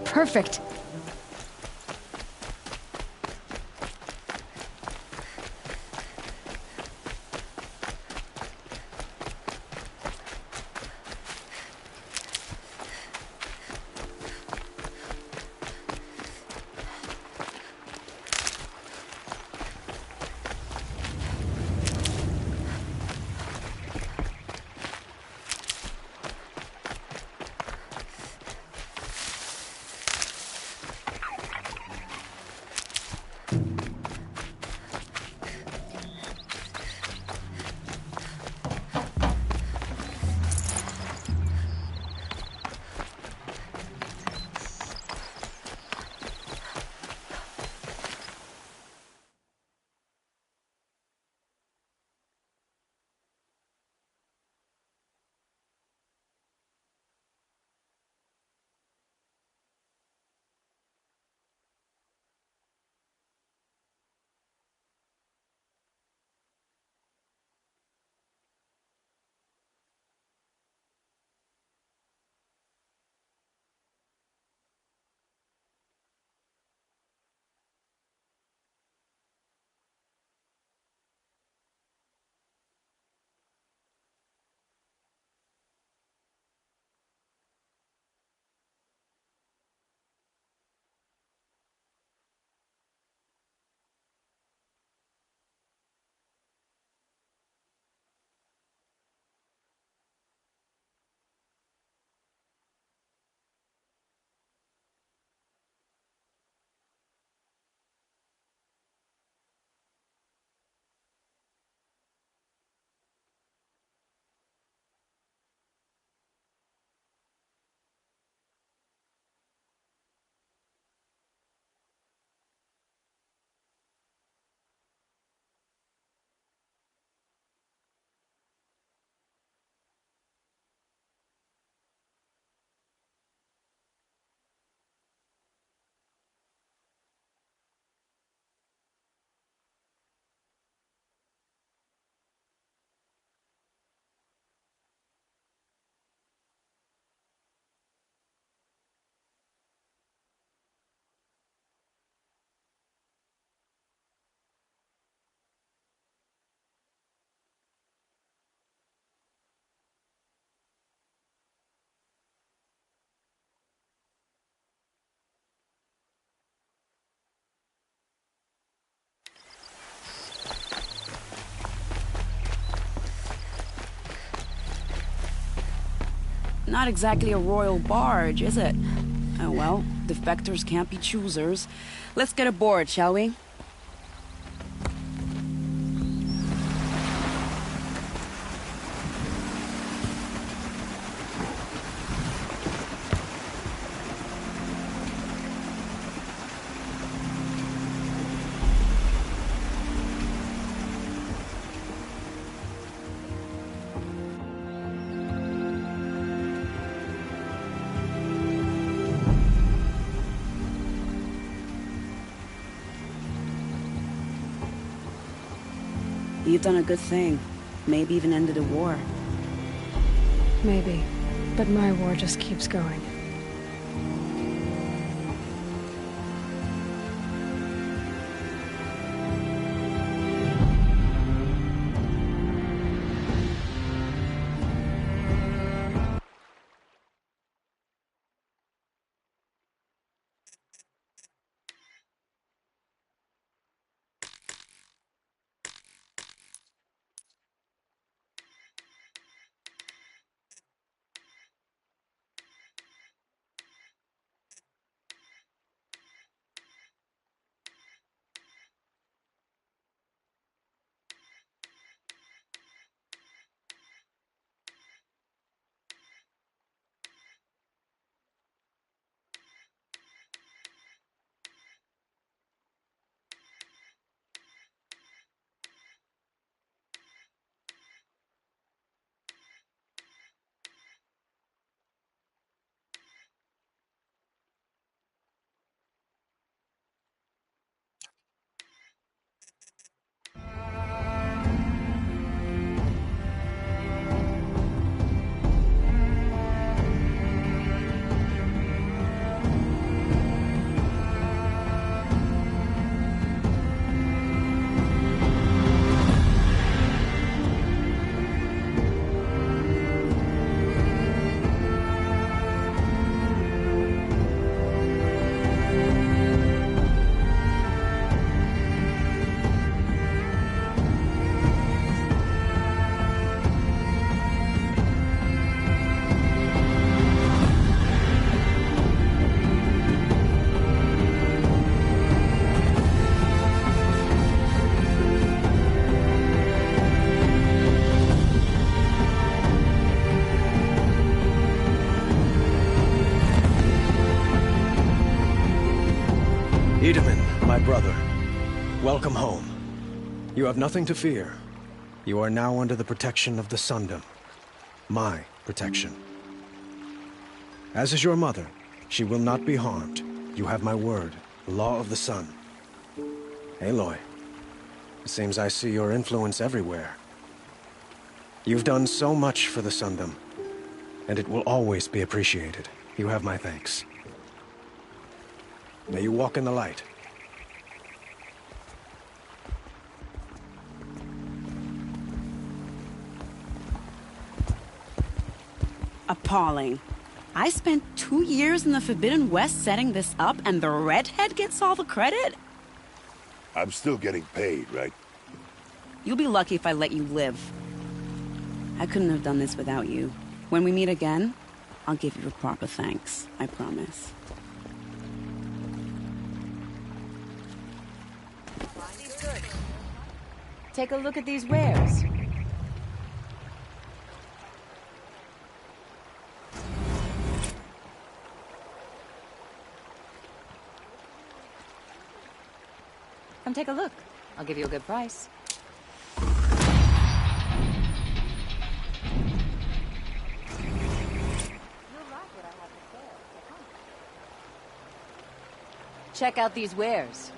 Perfect. Not exactly a royal barge, is it? Oh well, defectors can't be choosers. Let's get aboard, shall we? You've done a good thing. Maybe even ended a war. Maybe. But my war just keeps going. my brother. Welcome home. You have nothing to fear. You are now under the protection of the Sundom. My protection. As is your mother, she will not be harmed. You have my word, the law of the sun. Aloy, it seems I see your influence everywhere. You've done so much for the Sundom, and it will always be appreciated. You have my thanks. May you walk in the light. Appalling. I spent 2 years in the Forbidden West setting this up, and the redhead gets all the credit? I'm still getting paid, right? You'll be lucky if I let you live. I couldn't have done this without you. When we meet again, I'll give you a proper thanks. I promise. Take a look at these wares. Come take a look. I'll give you a good price. Check out these wares.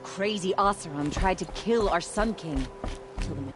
Crazy Oseram tried to kill our Sun King. Kill him.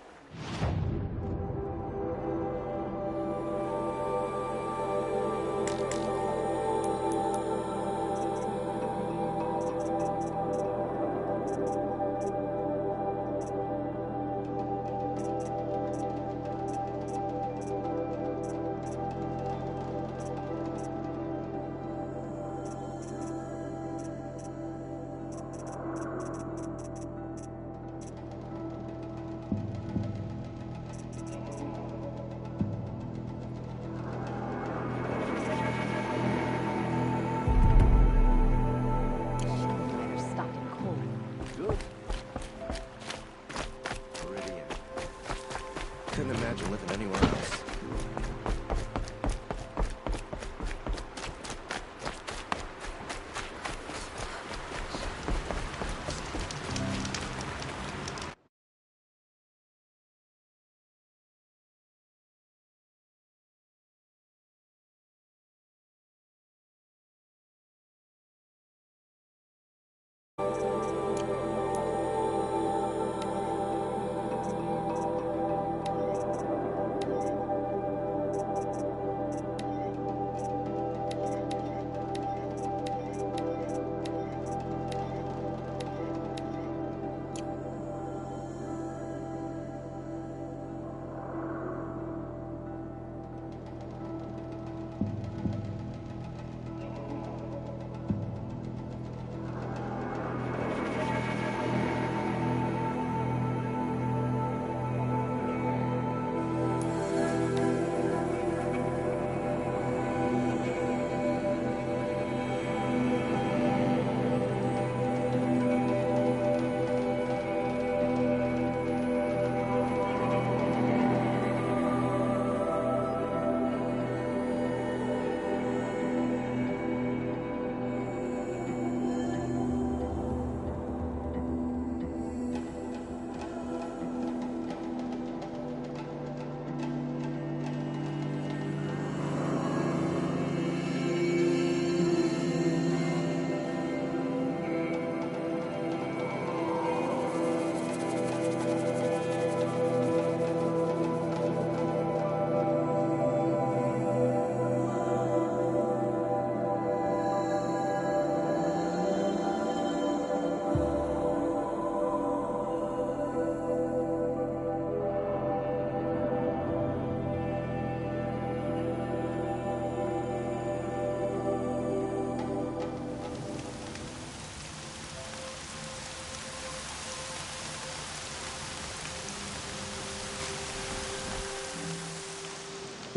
Couldn't imagine living anywhere else.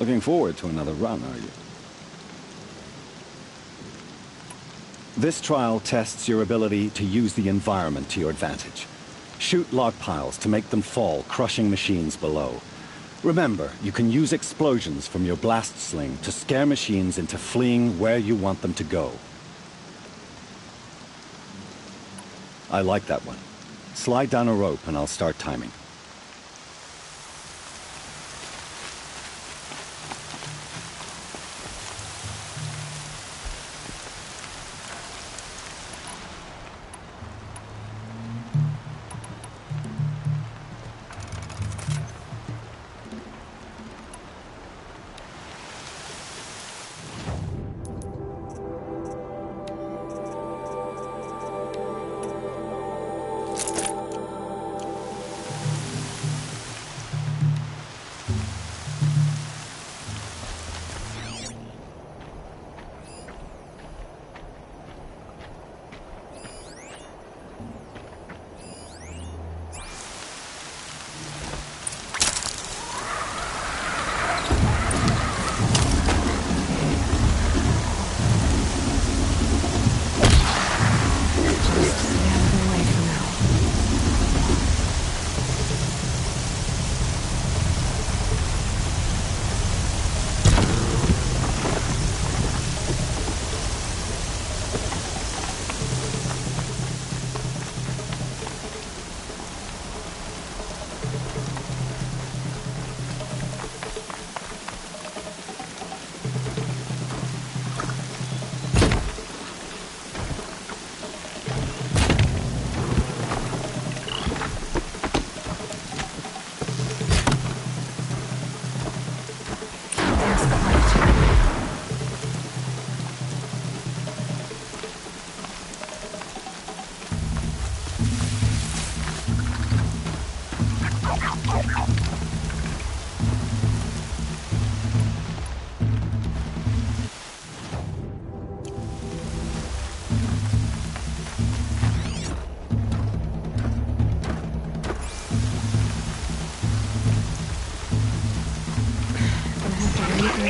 Looking forward to another run, are you? This trial tests your ability to use the environment to your advantage. Shoot log piles to make them fall, crushing machines below. Remember, you can use explosions from your blast sling to scare machines into fleeing where you want them to go. I like that one. Slide down a rope and I'll start timing.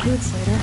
Boots later.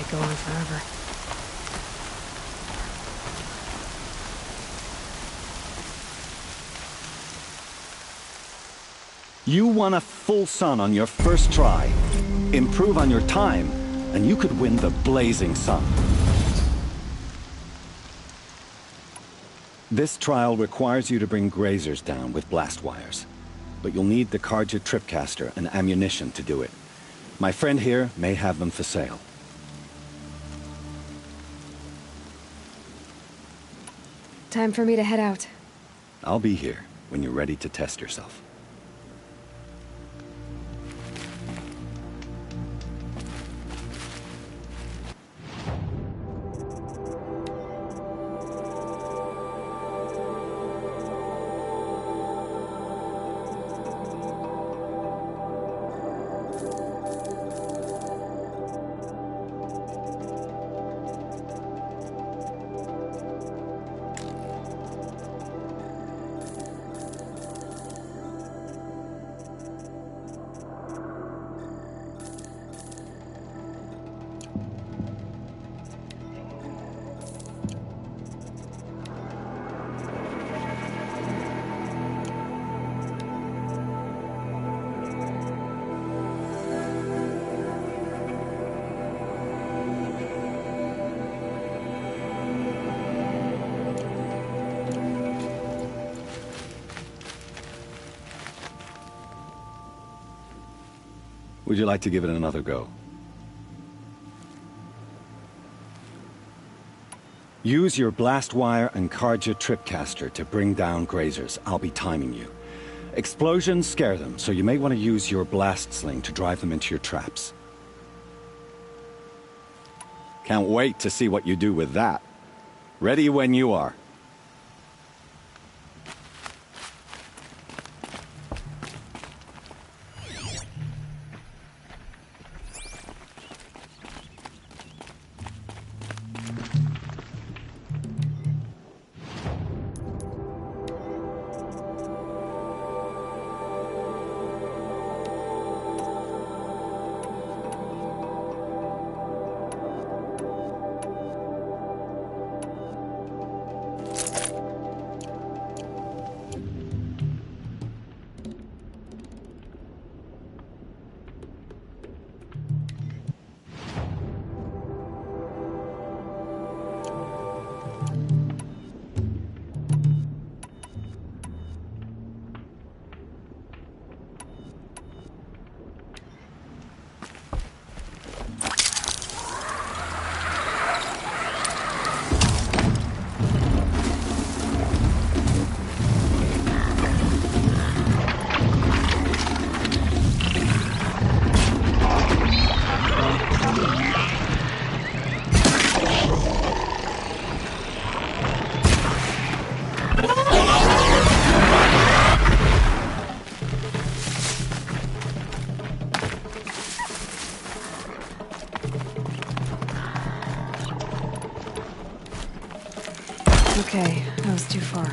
Go on forever. You won a full sun on your first try. Improve on your time, and you could win the Blazing Sun. This trial requires you to bring grazers down with blast wires. But you'll need the Karja tripcaster and ammunition to do it. My friend here may have them for sale. Time for me to head out. I'll be here when you're ready to test yourself. Would you like to give it another go? Use your blast wire and Karja tripcaster to bring down grazers. I'll be timing you. Explosions scare them, so you may want to use your blast sling to drive them into your traps. Can't wait to see what you do with that. Ready when you are. Okay, that was too far.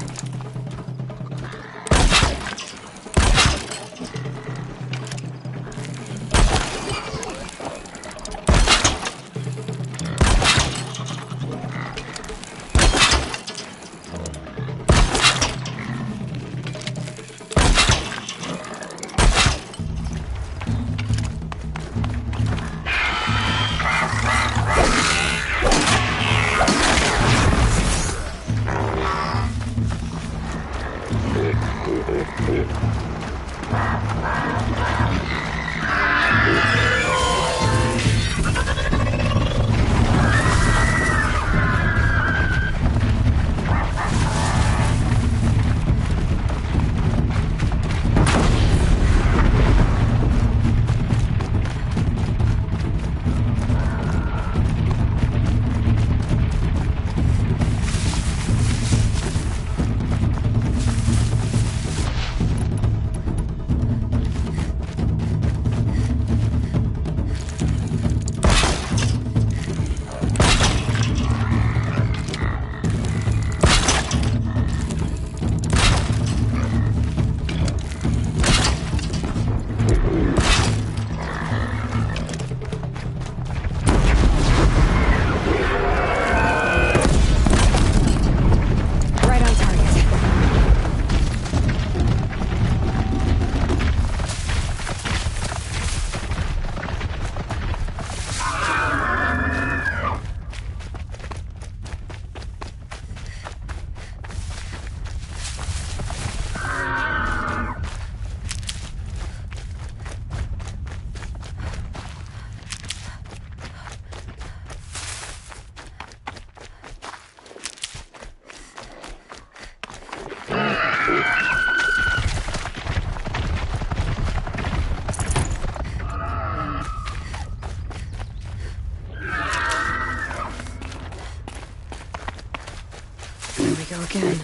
Go again.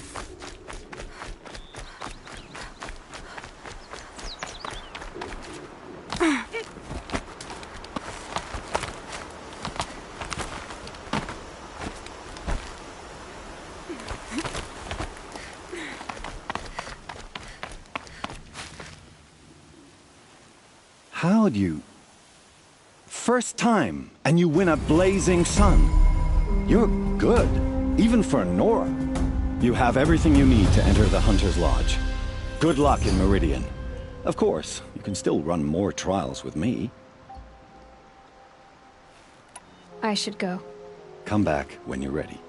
How'd you... First time, and you win a blazing sun. You're good, even for Nora. You have everything you need to enter the Hunter's Lodge. Good luck in Meridian. Of course, you can still run more trials with me. I should go. Come back when you're ready.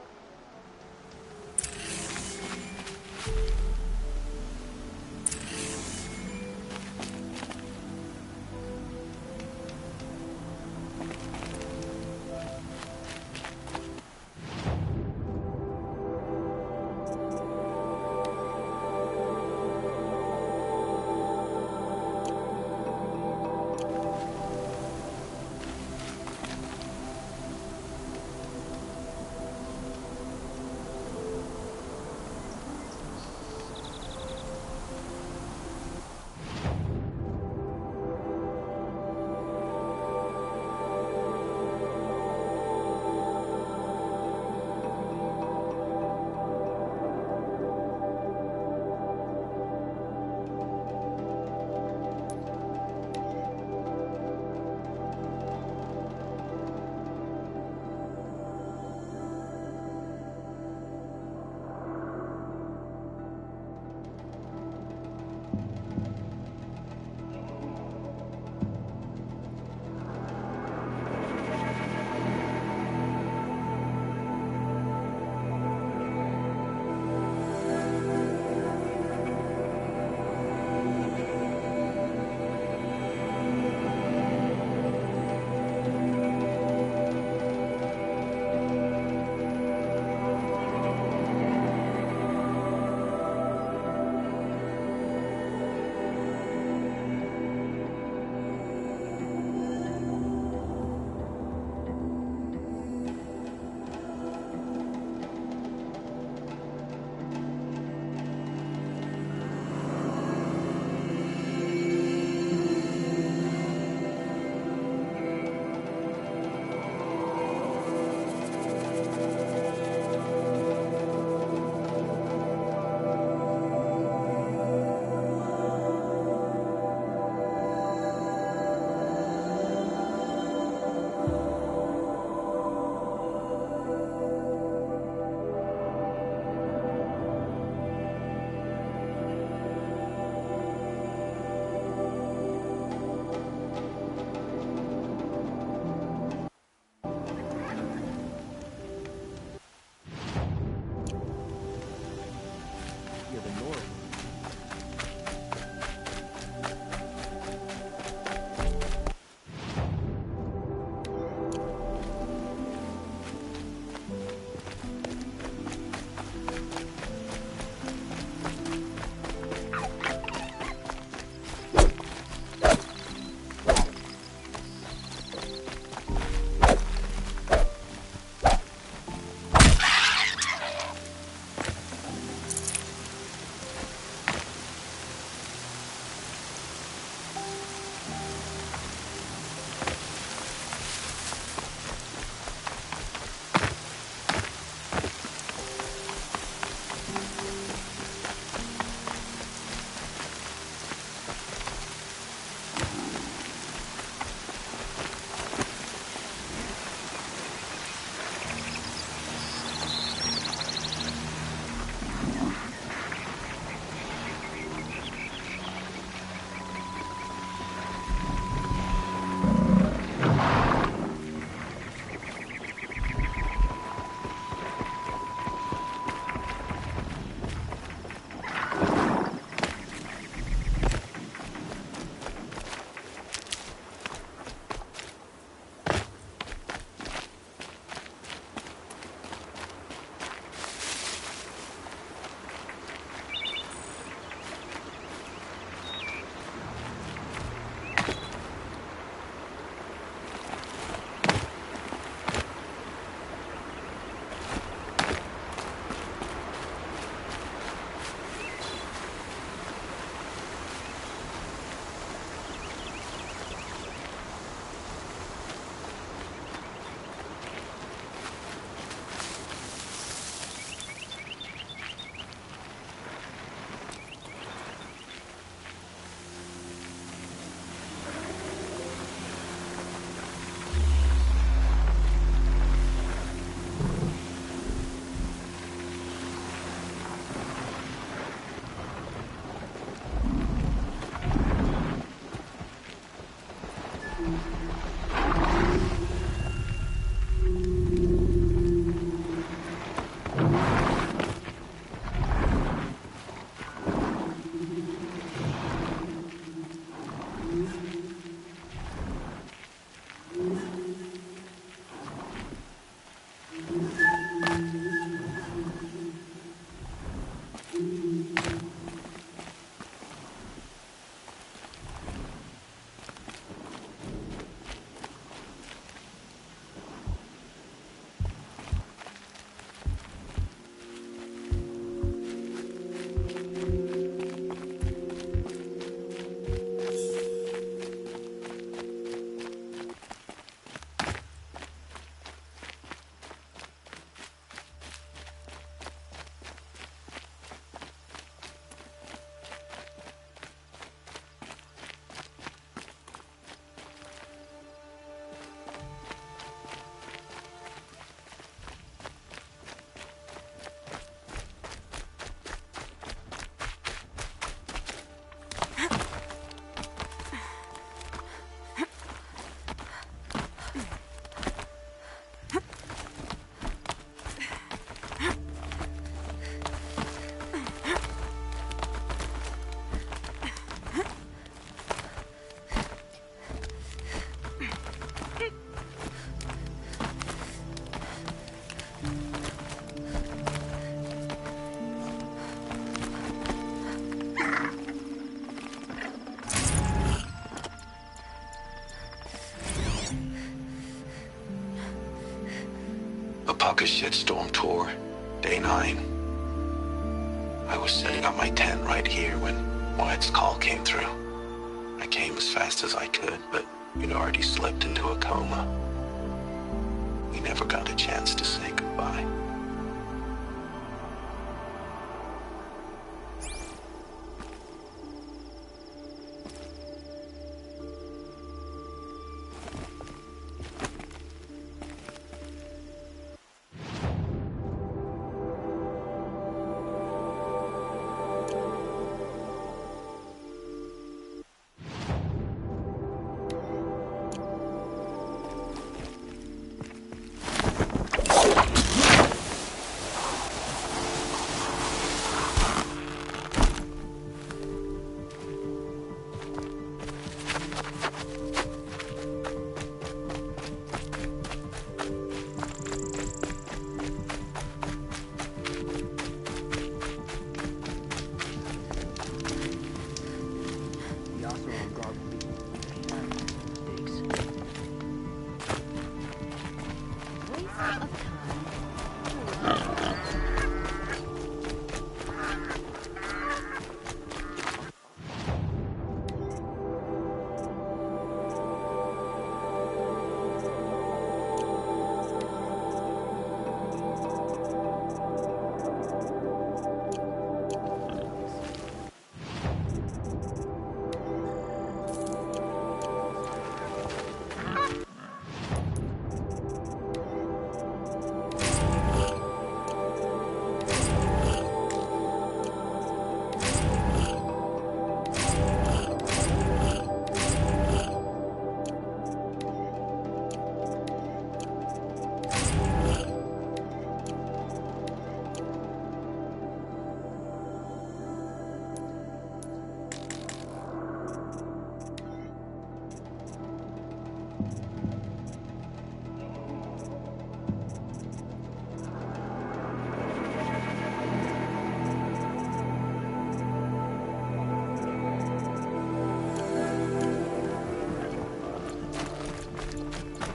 The Pucka Shitstorm Tour, Day 9. I was setting up my tent right here when Wyatt's call came through. I came as fast as I could, but you'd already slipped into a coma. We never got a chance to say goodbye.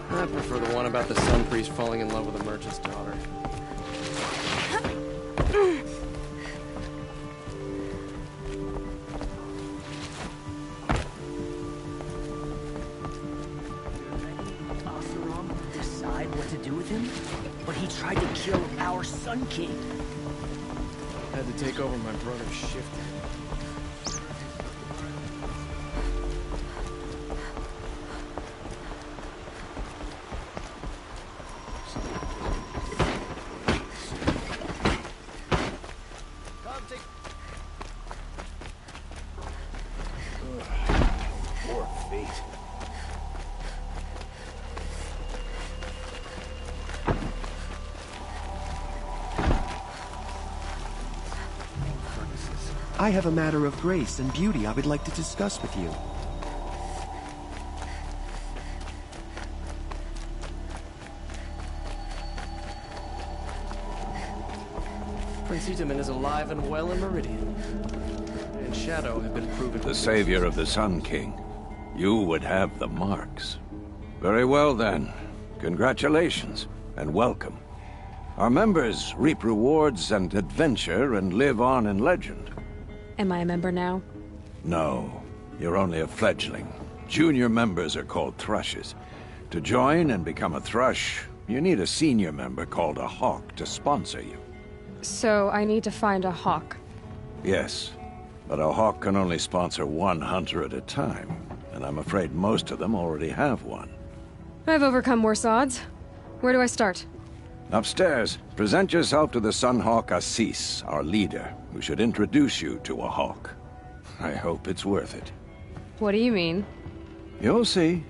I prefer the one about the sun priest falling in love with a merchant's daughter. Decide what to do with him, but he tried to kill our Sun King. Had to take over my brother's shift. Poor feet. I have a matter of grace and beauty I would like to discuss with you. Prince Itaman is alive and well in Meridian. And Shadow have been proven... The savior of the Sun King. You would have the marks. Very well then. Congratulations, and welcome. Our members reap rewards and adventure and live on in legend. Am I a member now? No, you're only a fledgling. Junior members are called thrushes. To join and become a thrush, you need a senior member called a hawk to sponsor you. So I need to find a hawk. Yes, but a hawk can only sponsor one hunter at a time, and I'm afraid most of them already have one. I've overcome worse odds. Where do I start? Upstairs, present yourself to the Sunhawk Assis, our leader, who should introduce you to a hawk. I hope it's worth it. What do you mean? You'll see.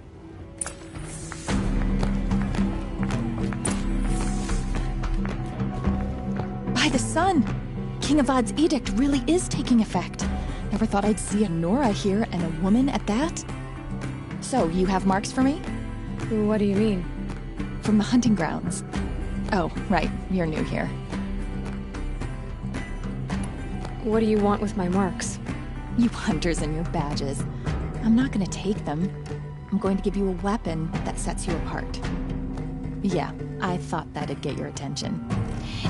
By the sun! King Avad's edict really is taking effect. Never thought I'd see a Nora here, and a woman at that. So, you have marks for me? What do you mean? From the hunting grounds. Oh, right. You're new here. What do you want with my marks? You hunters and your badges. I'm not gonna take them. I'm going to give you a weapon that sets you apart. Yeah, I thought that'd get your attention.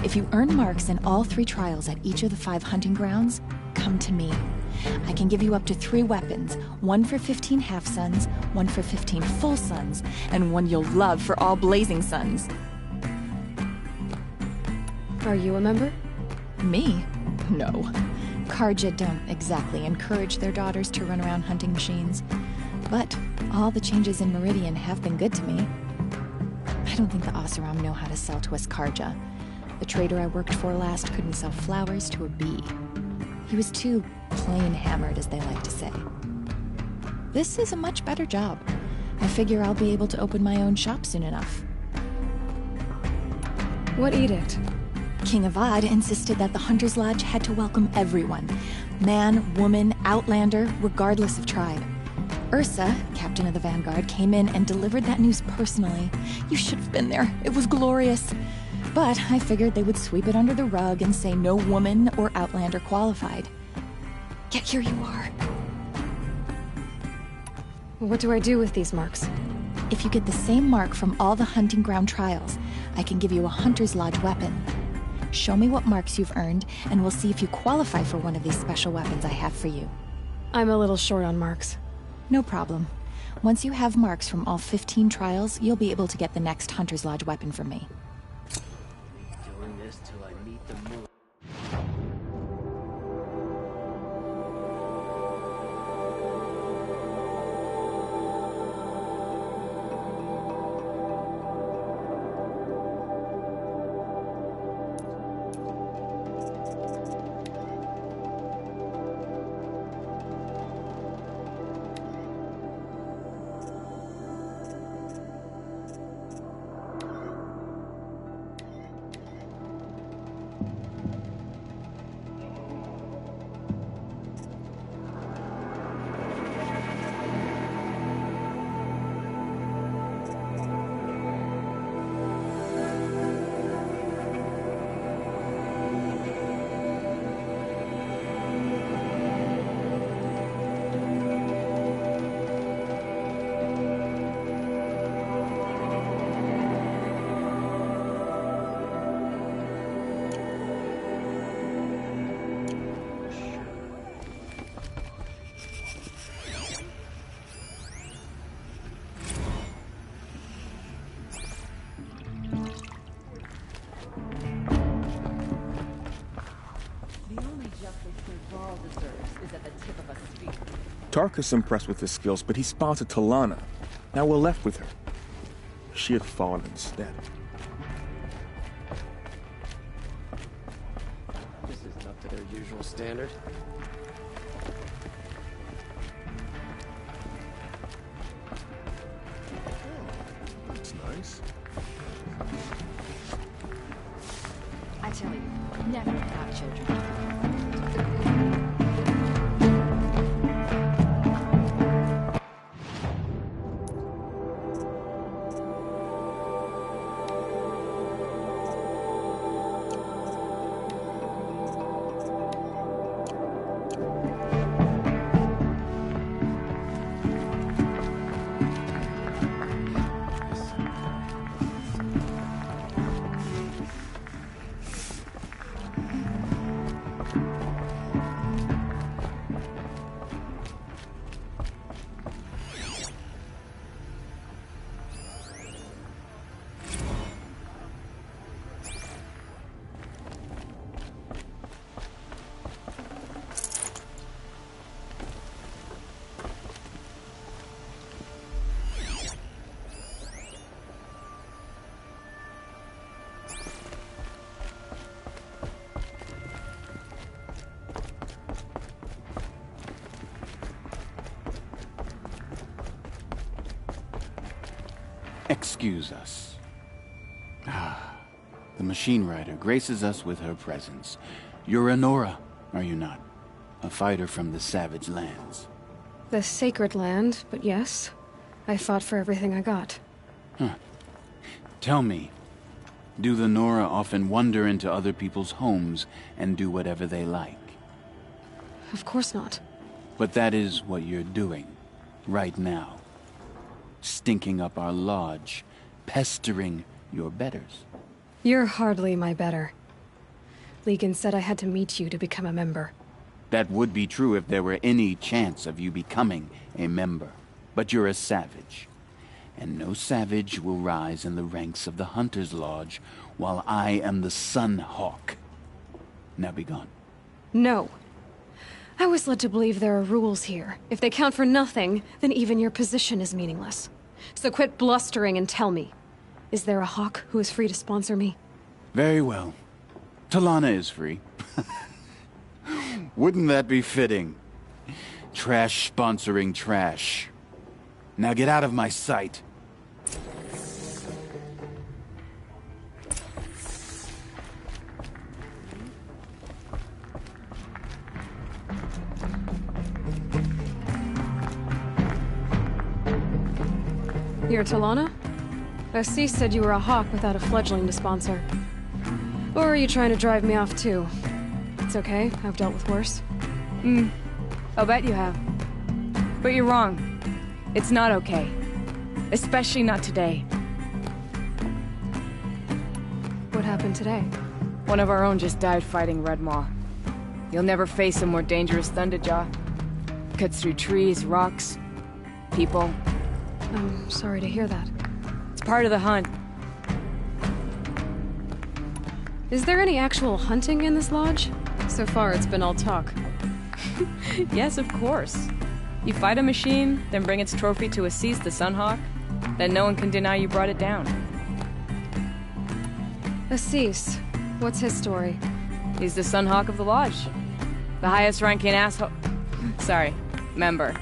If you earn marks in all 3 trials at each of the 5 hunting grounds, come to me. I can give you up to 3 weapons, 1 for 15 half-suns, 1 for 15 full suns, and 1 you'll love for all blazing suns. Are you a member? Me? No. Karja don't exactly encourage their daughters to run around hunting machines. But all the changes in Meridian have been good to me. I don't think the Oseram know how to sell to us Karja. The trader I worked for last couldn't sell flowers to a bee. He was too plain hammered, as they like to say. This is a much better job. I figure I'll be able to open my own shop soon enough. What edict? King Avad insisted that the Hunter's Lodge had to welcome everyone. Man, woman, outlander, regardless of tribe. Ursa, captain of the Vanguard, came in and delivered that news personally. You should have been there. It was glorious. But I figured they would sweep it under the rug and say no woman or outlander qualified. Yet here you are. What do I do with these marks? If you get the same mark from all the hunting ground trials, I can give you a Hunter's Lodge weapon. Show me what marks you've earned, and we'll see if you qualify for one of these special weapons I have for you. I'm a little short on marks. No problem. Once you have marks from all 15 trials, you'll be able to get the next Hunter's Lodge weapon from me. Doing this till I meet the moon. Tarkus impressed with his skills, but he sponsored Talana. Now we're left with her. She had fallen instead. This isn't up to their usual standard. That's nice. I tell you, never adopt children. Excuse us. The machine rider graces us with her presence. You're a Nora, are you not? A fighter from the savage lands. The sacred land, but yes. I fought for everything I got. Huh. Tell me, do the Nora often wander into other people's homes and do whatever they like? Of course not. But that is what you're doing, right now. Stinking up our lodge, pestering your betters. You're hardly my better. Legan said I had to meet you to become a member. That would be true if there were any chance of you becoming a member. But you're a savage. And no savage will rise in the ranks of the Hunter's Lodge while I am the Sun Hawk. Now be gone. No. I was led to believe there are rules here. If they count for nothing, then even your position is meaningless. So quit blustering and tell me. Is there a Hawk who is free to sponsor me? Very well. Talana is free. Wouldn't that be fitting? Trash sponsoring trash. Now get out of my sight. You're Talana? Assis said you were a Hawk without a fledgling to sponsor. Or are you trying to drive me off too? It's okay, I've dealt with worse. I'll bet you have. But you're wrong. It's not okay. Especially not today. What happened today? One of our own just died fighting Red Maw. You'll never face a more dangerous Thunderjaw. Cuts through trees, rocks, people. I'm sorry to hear that. It's part of the hunt. Is there any actual hunting in this lodge? So far, it's been all talk. Yes, of course. You fight a machine, then bring its trophy to Assis the Sunhawk, then no one can deny you brought it down. Assis, what's his story? He's the Sunhawk of the Lodge. The highest ranking asshole... Sorry, member.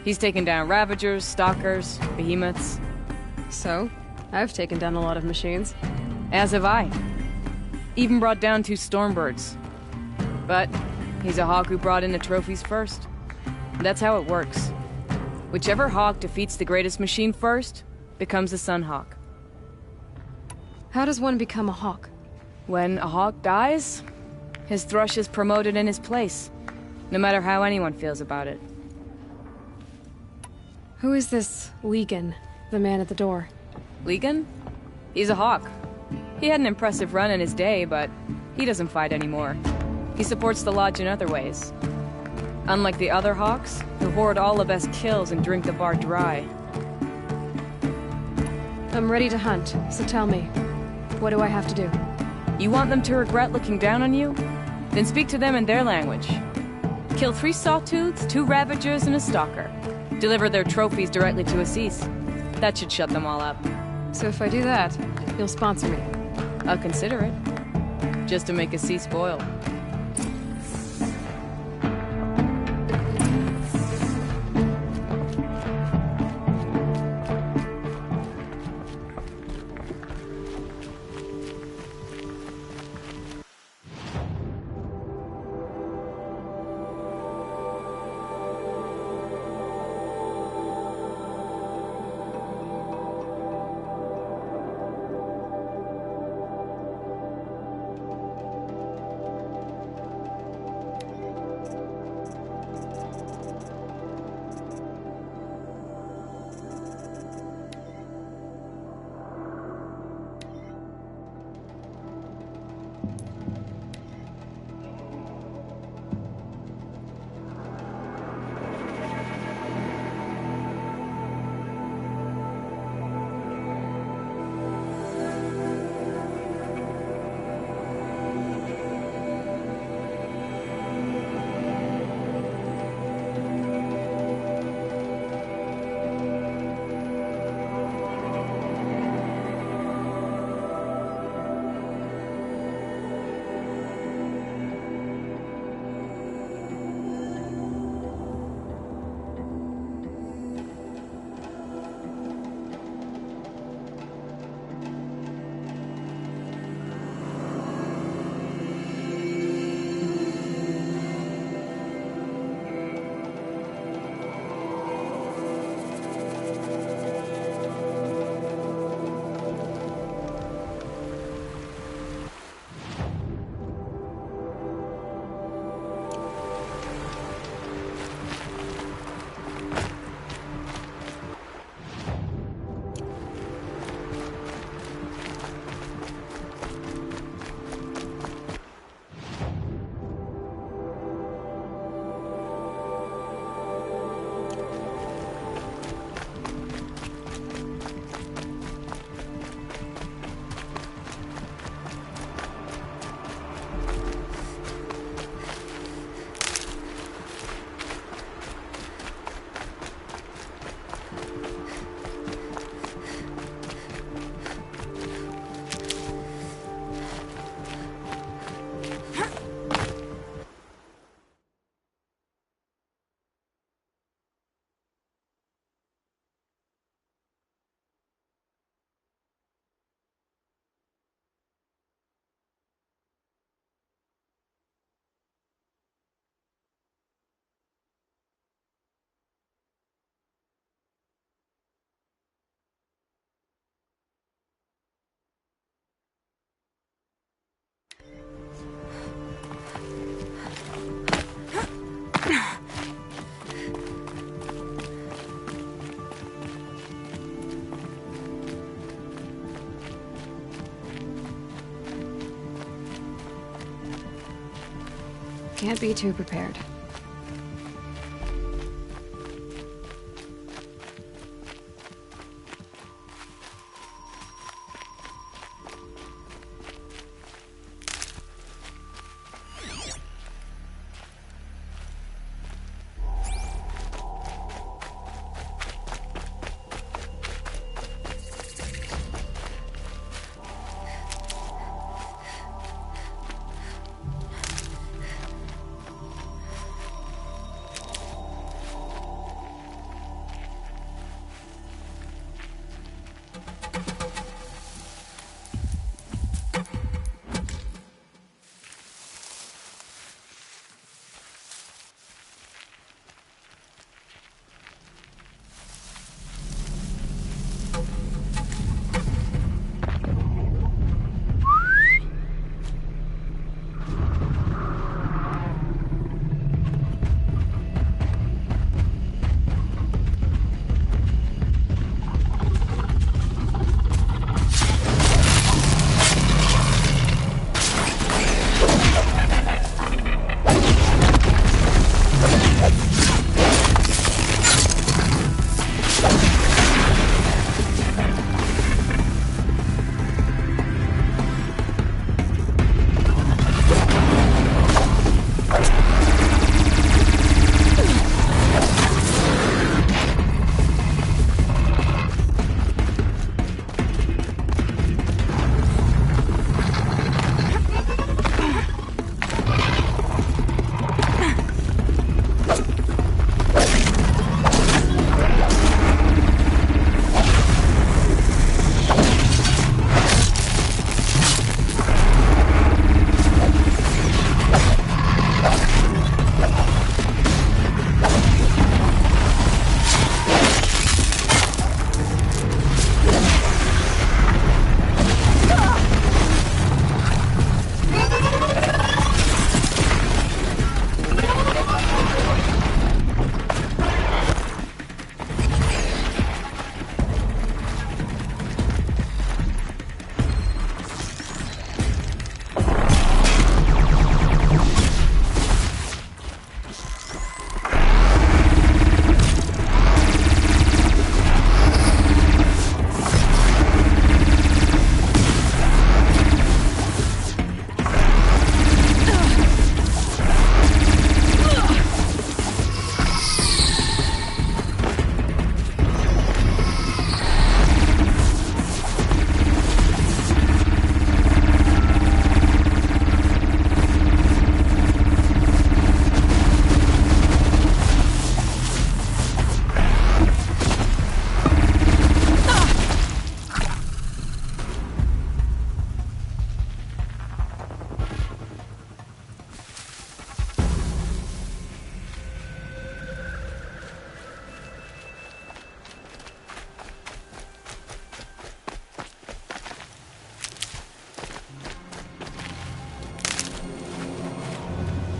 He's taken down Ravagers, Stalkers, Behemoths. So? I've taken down a lot of machines. As have I. Even brought down 2 Stormbirds. But he's a Hawk who brought in the trophies first. That's how it works. Whichever Hawk defeats the greatest machine first, becomes a Sunhawk. How does one become a Hawk? When a Hawk dies, his thrush is promoted in his place, no matter how anyone feels about it. Who is this Legan, the man at the door? Legan? He's a Hawk. He had an impressive run in his day, but he doesn't fight anymore. He supports the Lodge in other ways. Unlike the other Hawks, who hoard all the best kills and drink the bar dry. I'm ready to hunt, so tell me, what do I have to do? You want them to regret looking down on you? Then speak to them in their language. Kill 3 Sawtooths, 2 Ravagers, and a Stalker. Deliver their trophies directly to Assis. That should shut them all up. So if I do that, you'll sponsor me? I'll consider it. Just to make Assis spoil. Can't be too prepared.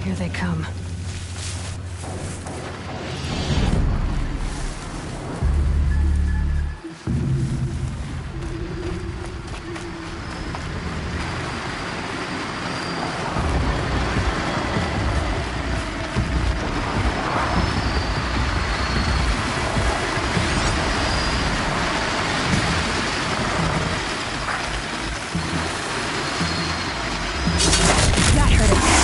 Here they come. That hurt.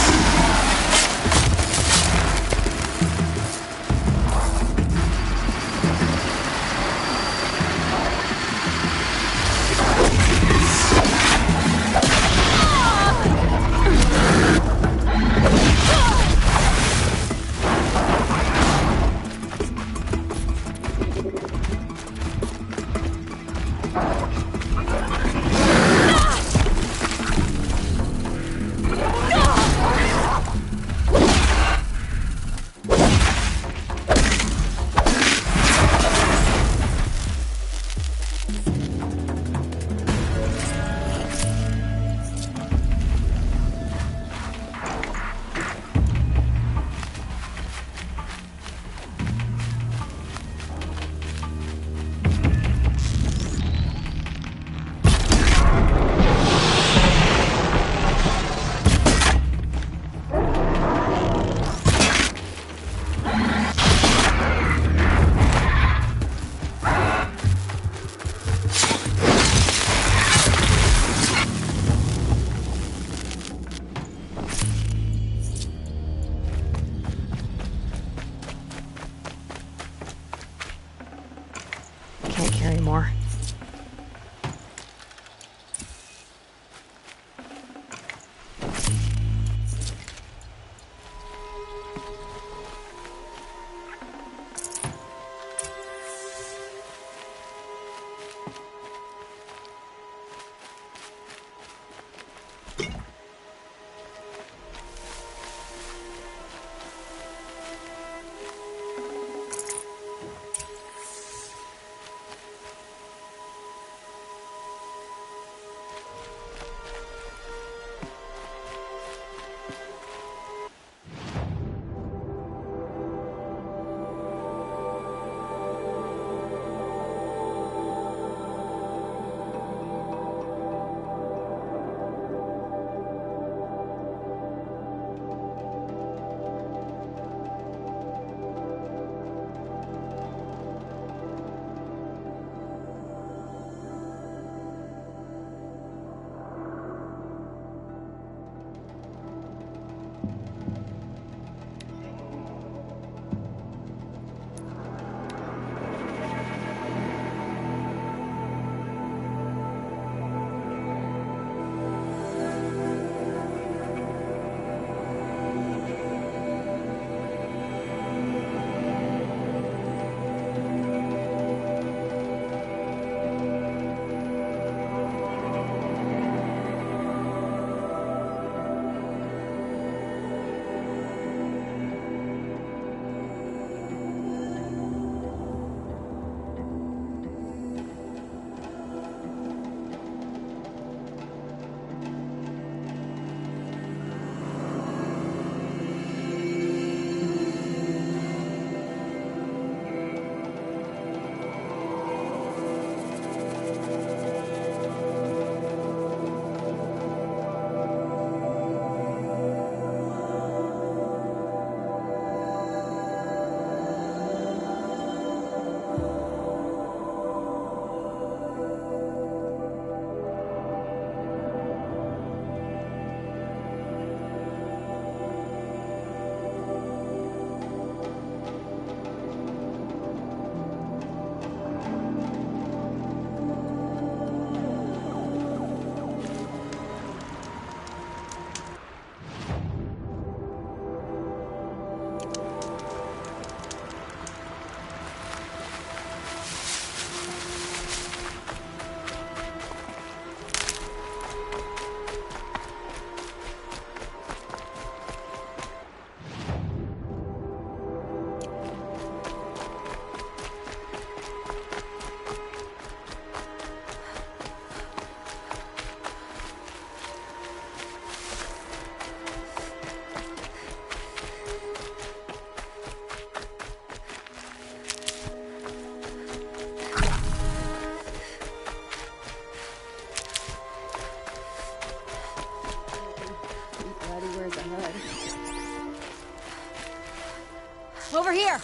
Over here!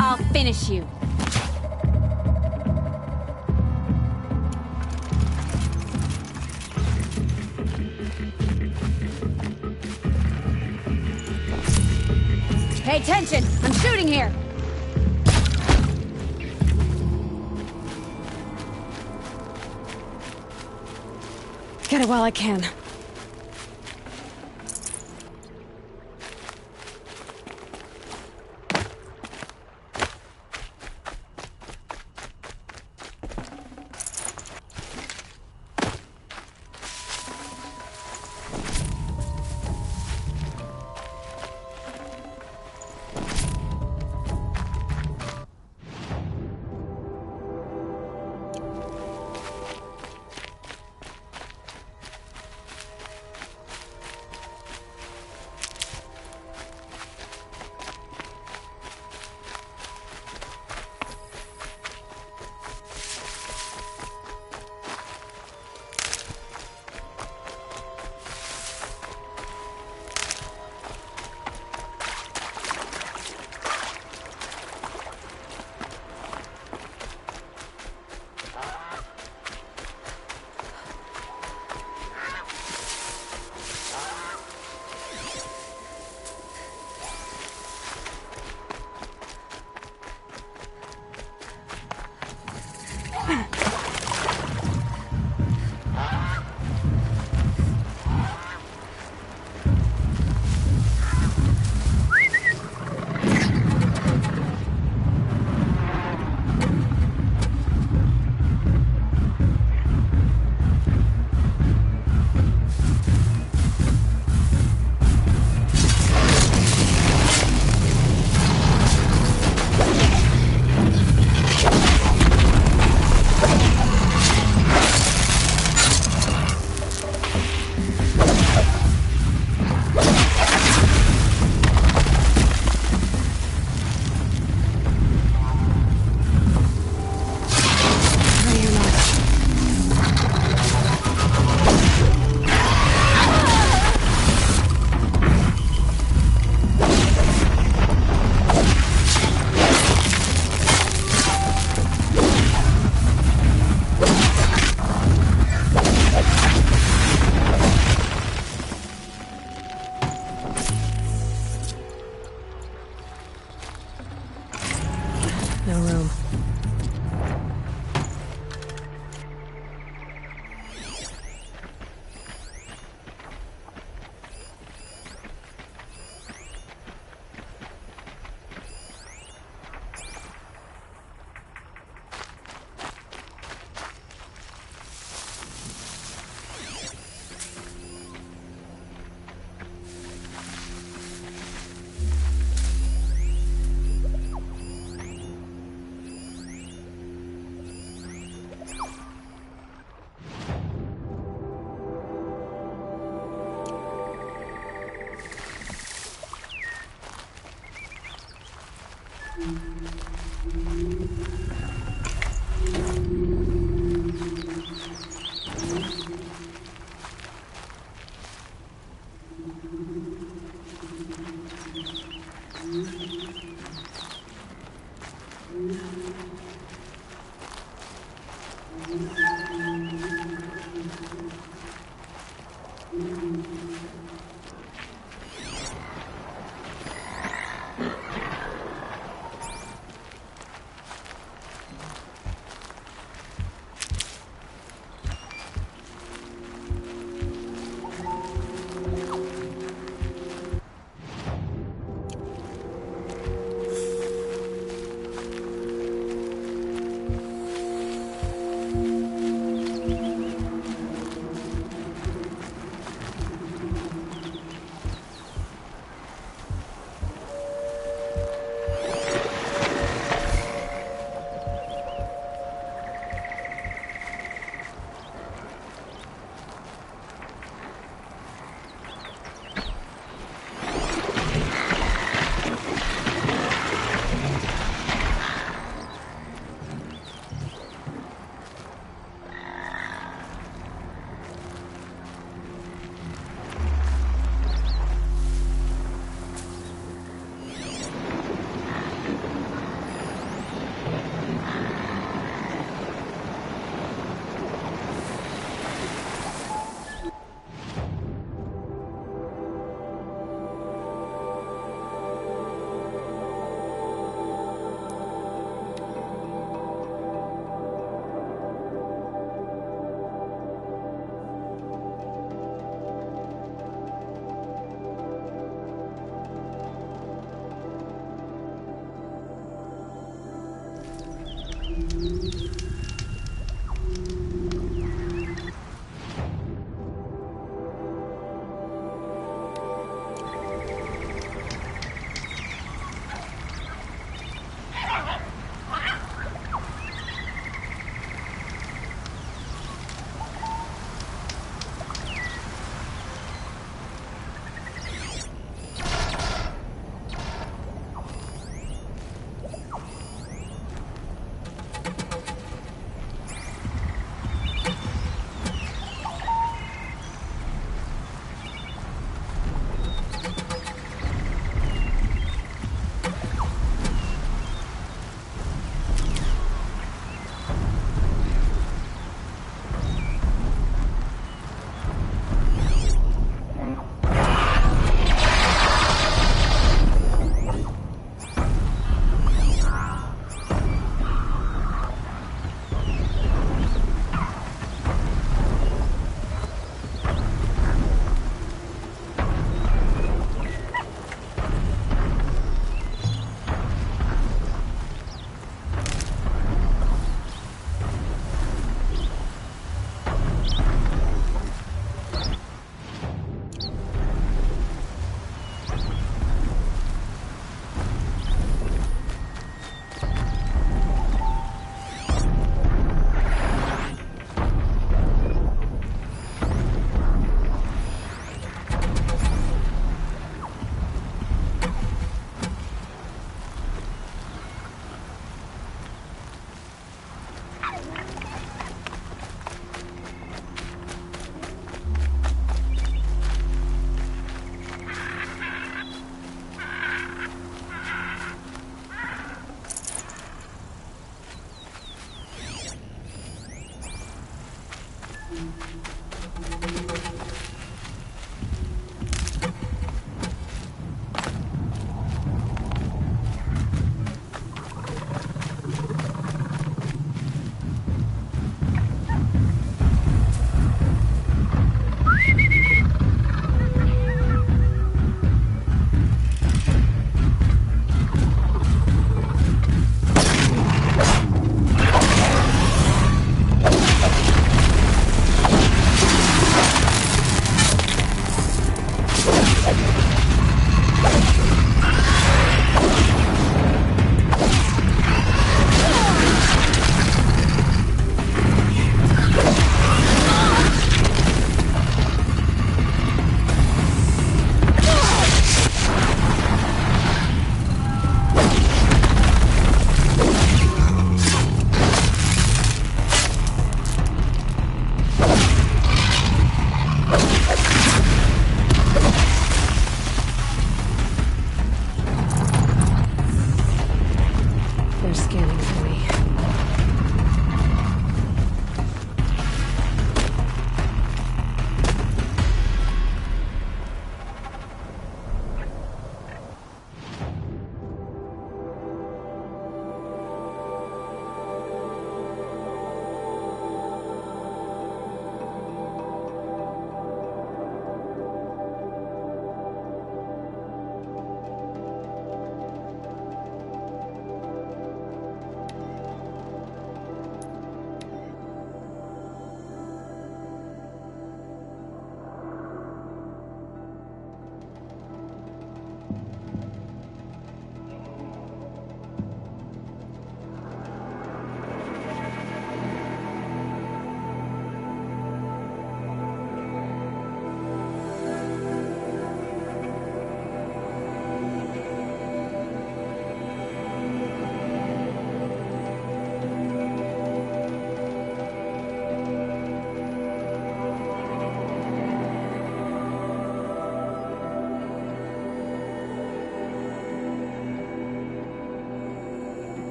I'll finish you. Pay attention! I'm shooting here! Get it while I can. No room. They're scanning for me.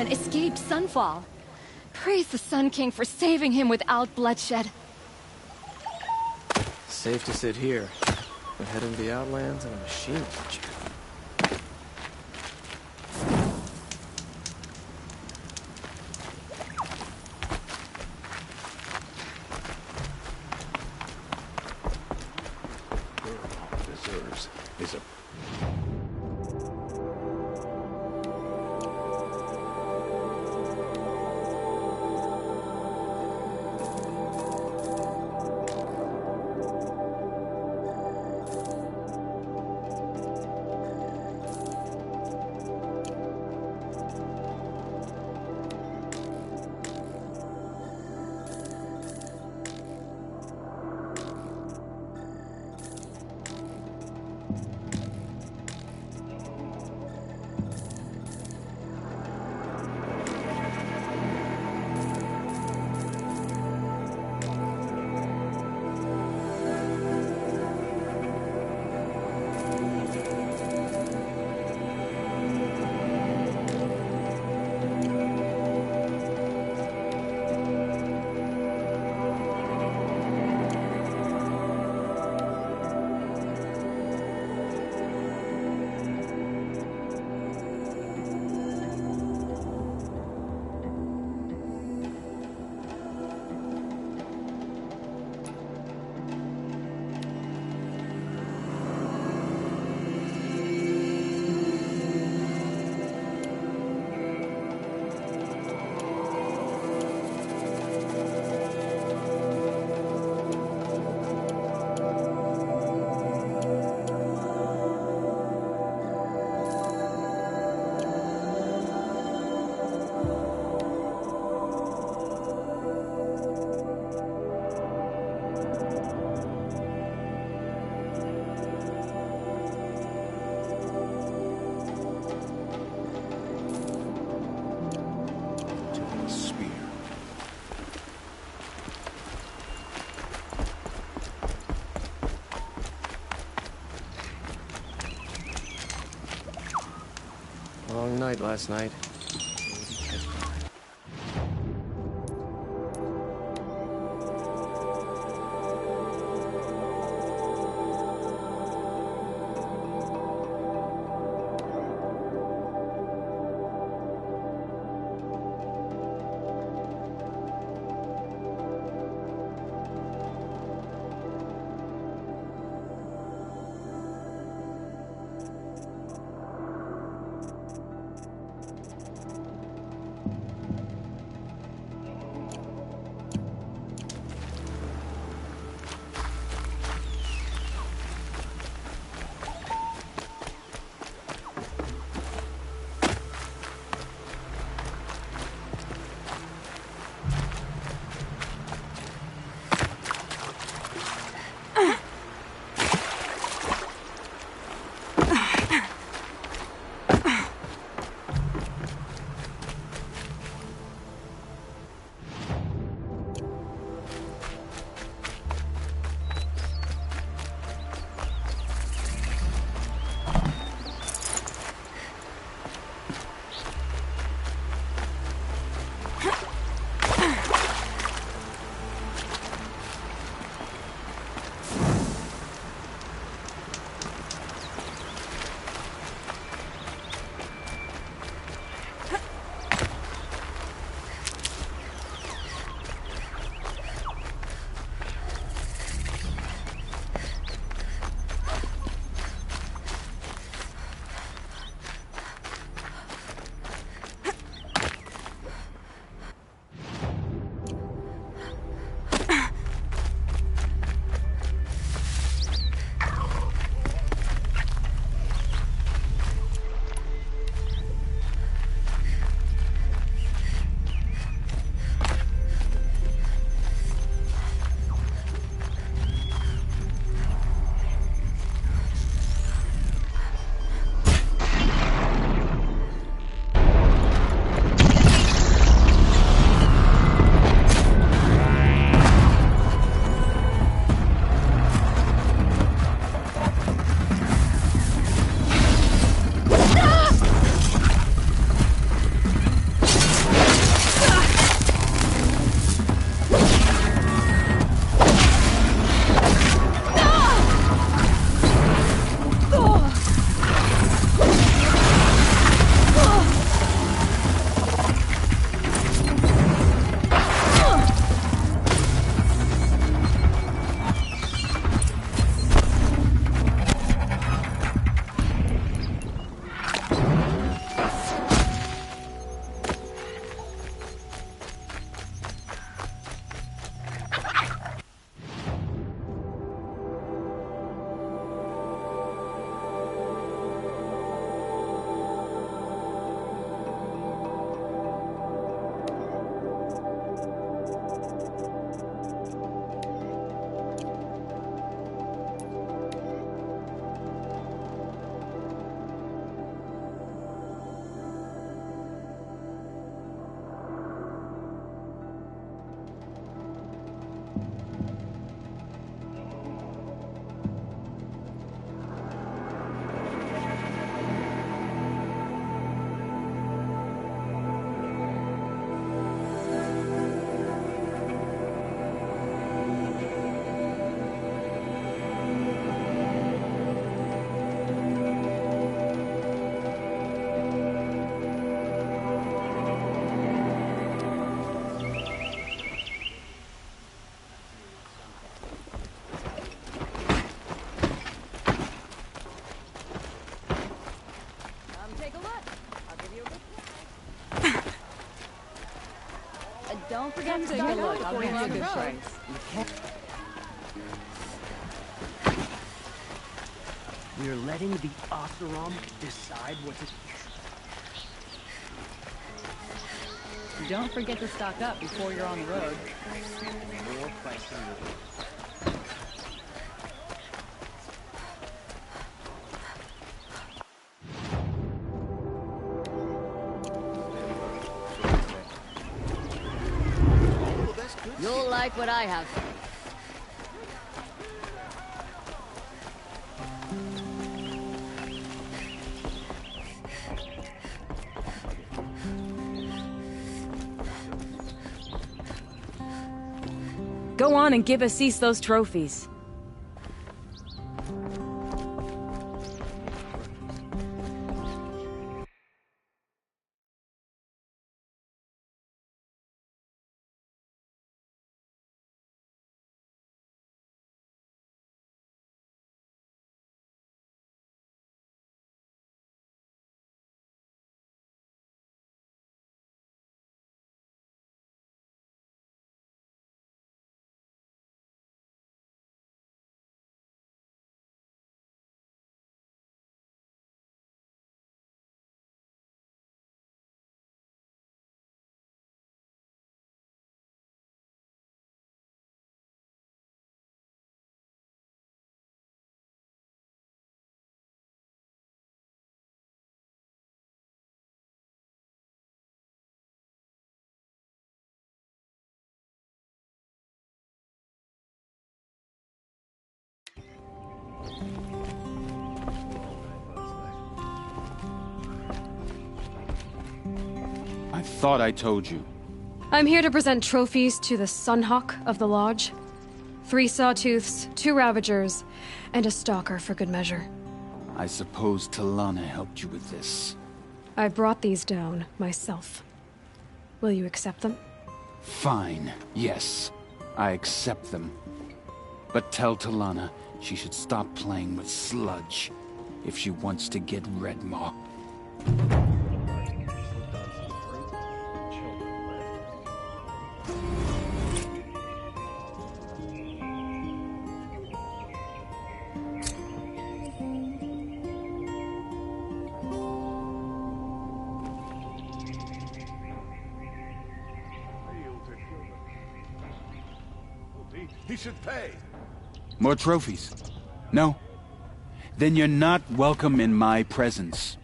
Escaped Sunfall. Praise the Sun King for saving him without bloodshed. Safe to sit here, but head into the Outlands and a machine launcher. Deserves is a Long night last night. forget to stock up before you're on the road. We're letting the Oseram decide what to... Don't forget to stock up before you're on the road. More pricing. You'll like what I have. Go on and give Assis those trophies. I thought I told you. I'm here to present trophies to the Sunhawk of the Lodge. 3 Sawtooths, 2 Ravagers, and a Stalker for good measure. I suppose Talana helped you with this. I brought these down myself. Will you accept them? Fine, yes. I accept them. But tell Talana she should stop playing with sludge if she wants to get Redmaw. He should pay. More trophies? No? Then you're not welcome in my presence.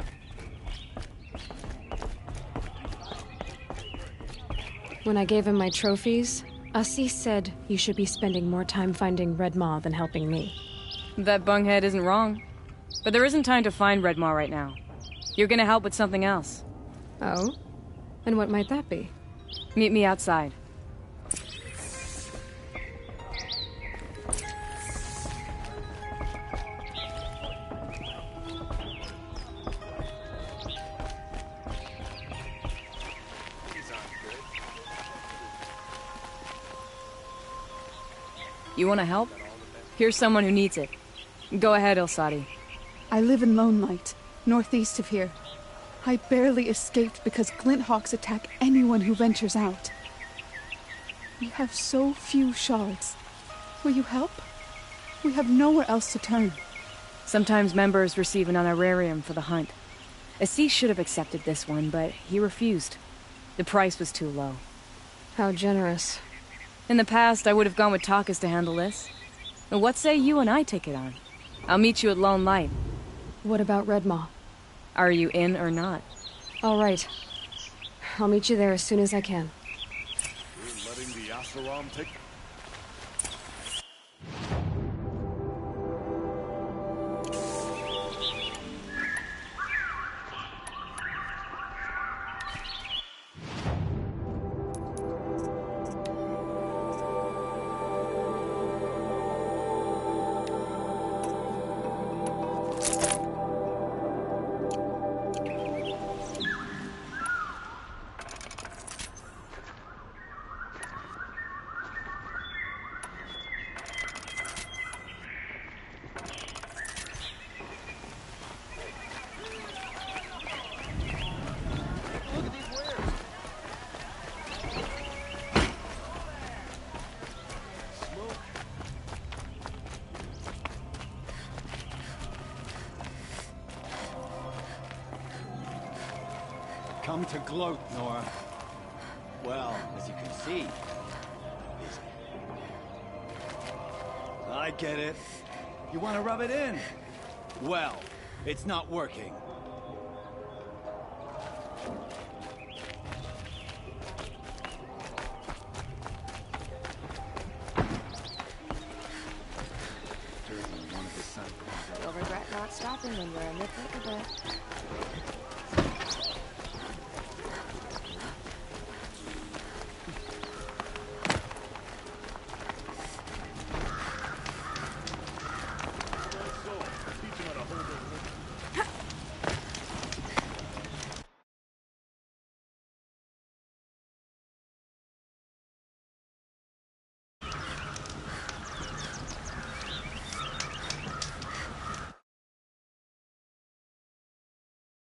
When I gave him my trophies, Assis said you should be spending more time finding Redmaw than helping me. That bunghead isn't wrong. But there isn't time to find Redmaw right now. You're gonna help with something else. Oh? And what might that be? Meet me outside. You want to help? Here's someone who needs it. Go ahead, Ilsati. I live in Lone Light, northeast of here. I barely escaped because Glinthawks attack anyone who ventures out. We have so few shards. Will you help? We have nowhere else to turn. Sometimes members receive an honorarium for the hunt. Assis should have accepted this one, but he refused. The price was too low. How generous. In the past, I would have gone with Takas to handle this. But what say you and I take it on? I'll meet you at Lone Light. What about Redmaw? Are you in or not? All right. I'll meet you there as soon as I can. We're letting the Oseram take... come to gloat, Nora. Well, as you can see, busy. I get it. You want to rub it in? Well, it's not working. You'll regret not stopping when you're in the thick of it.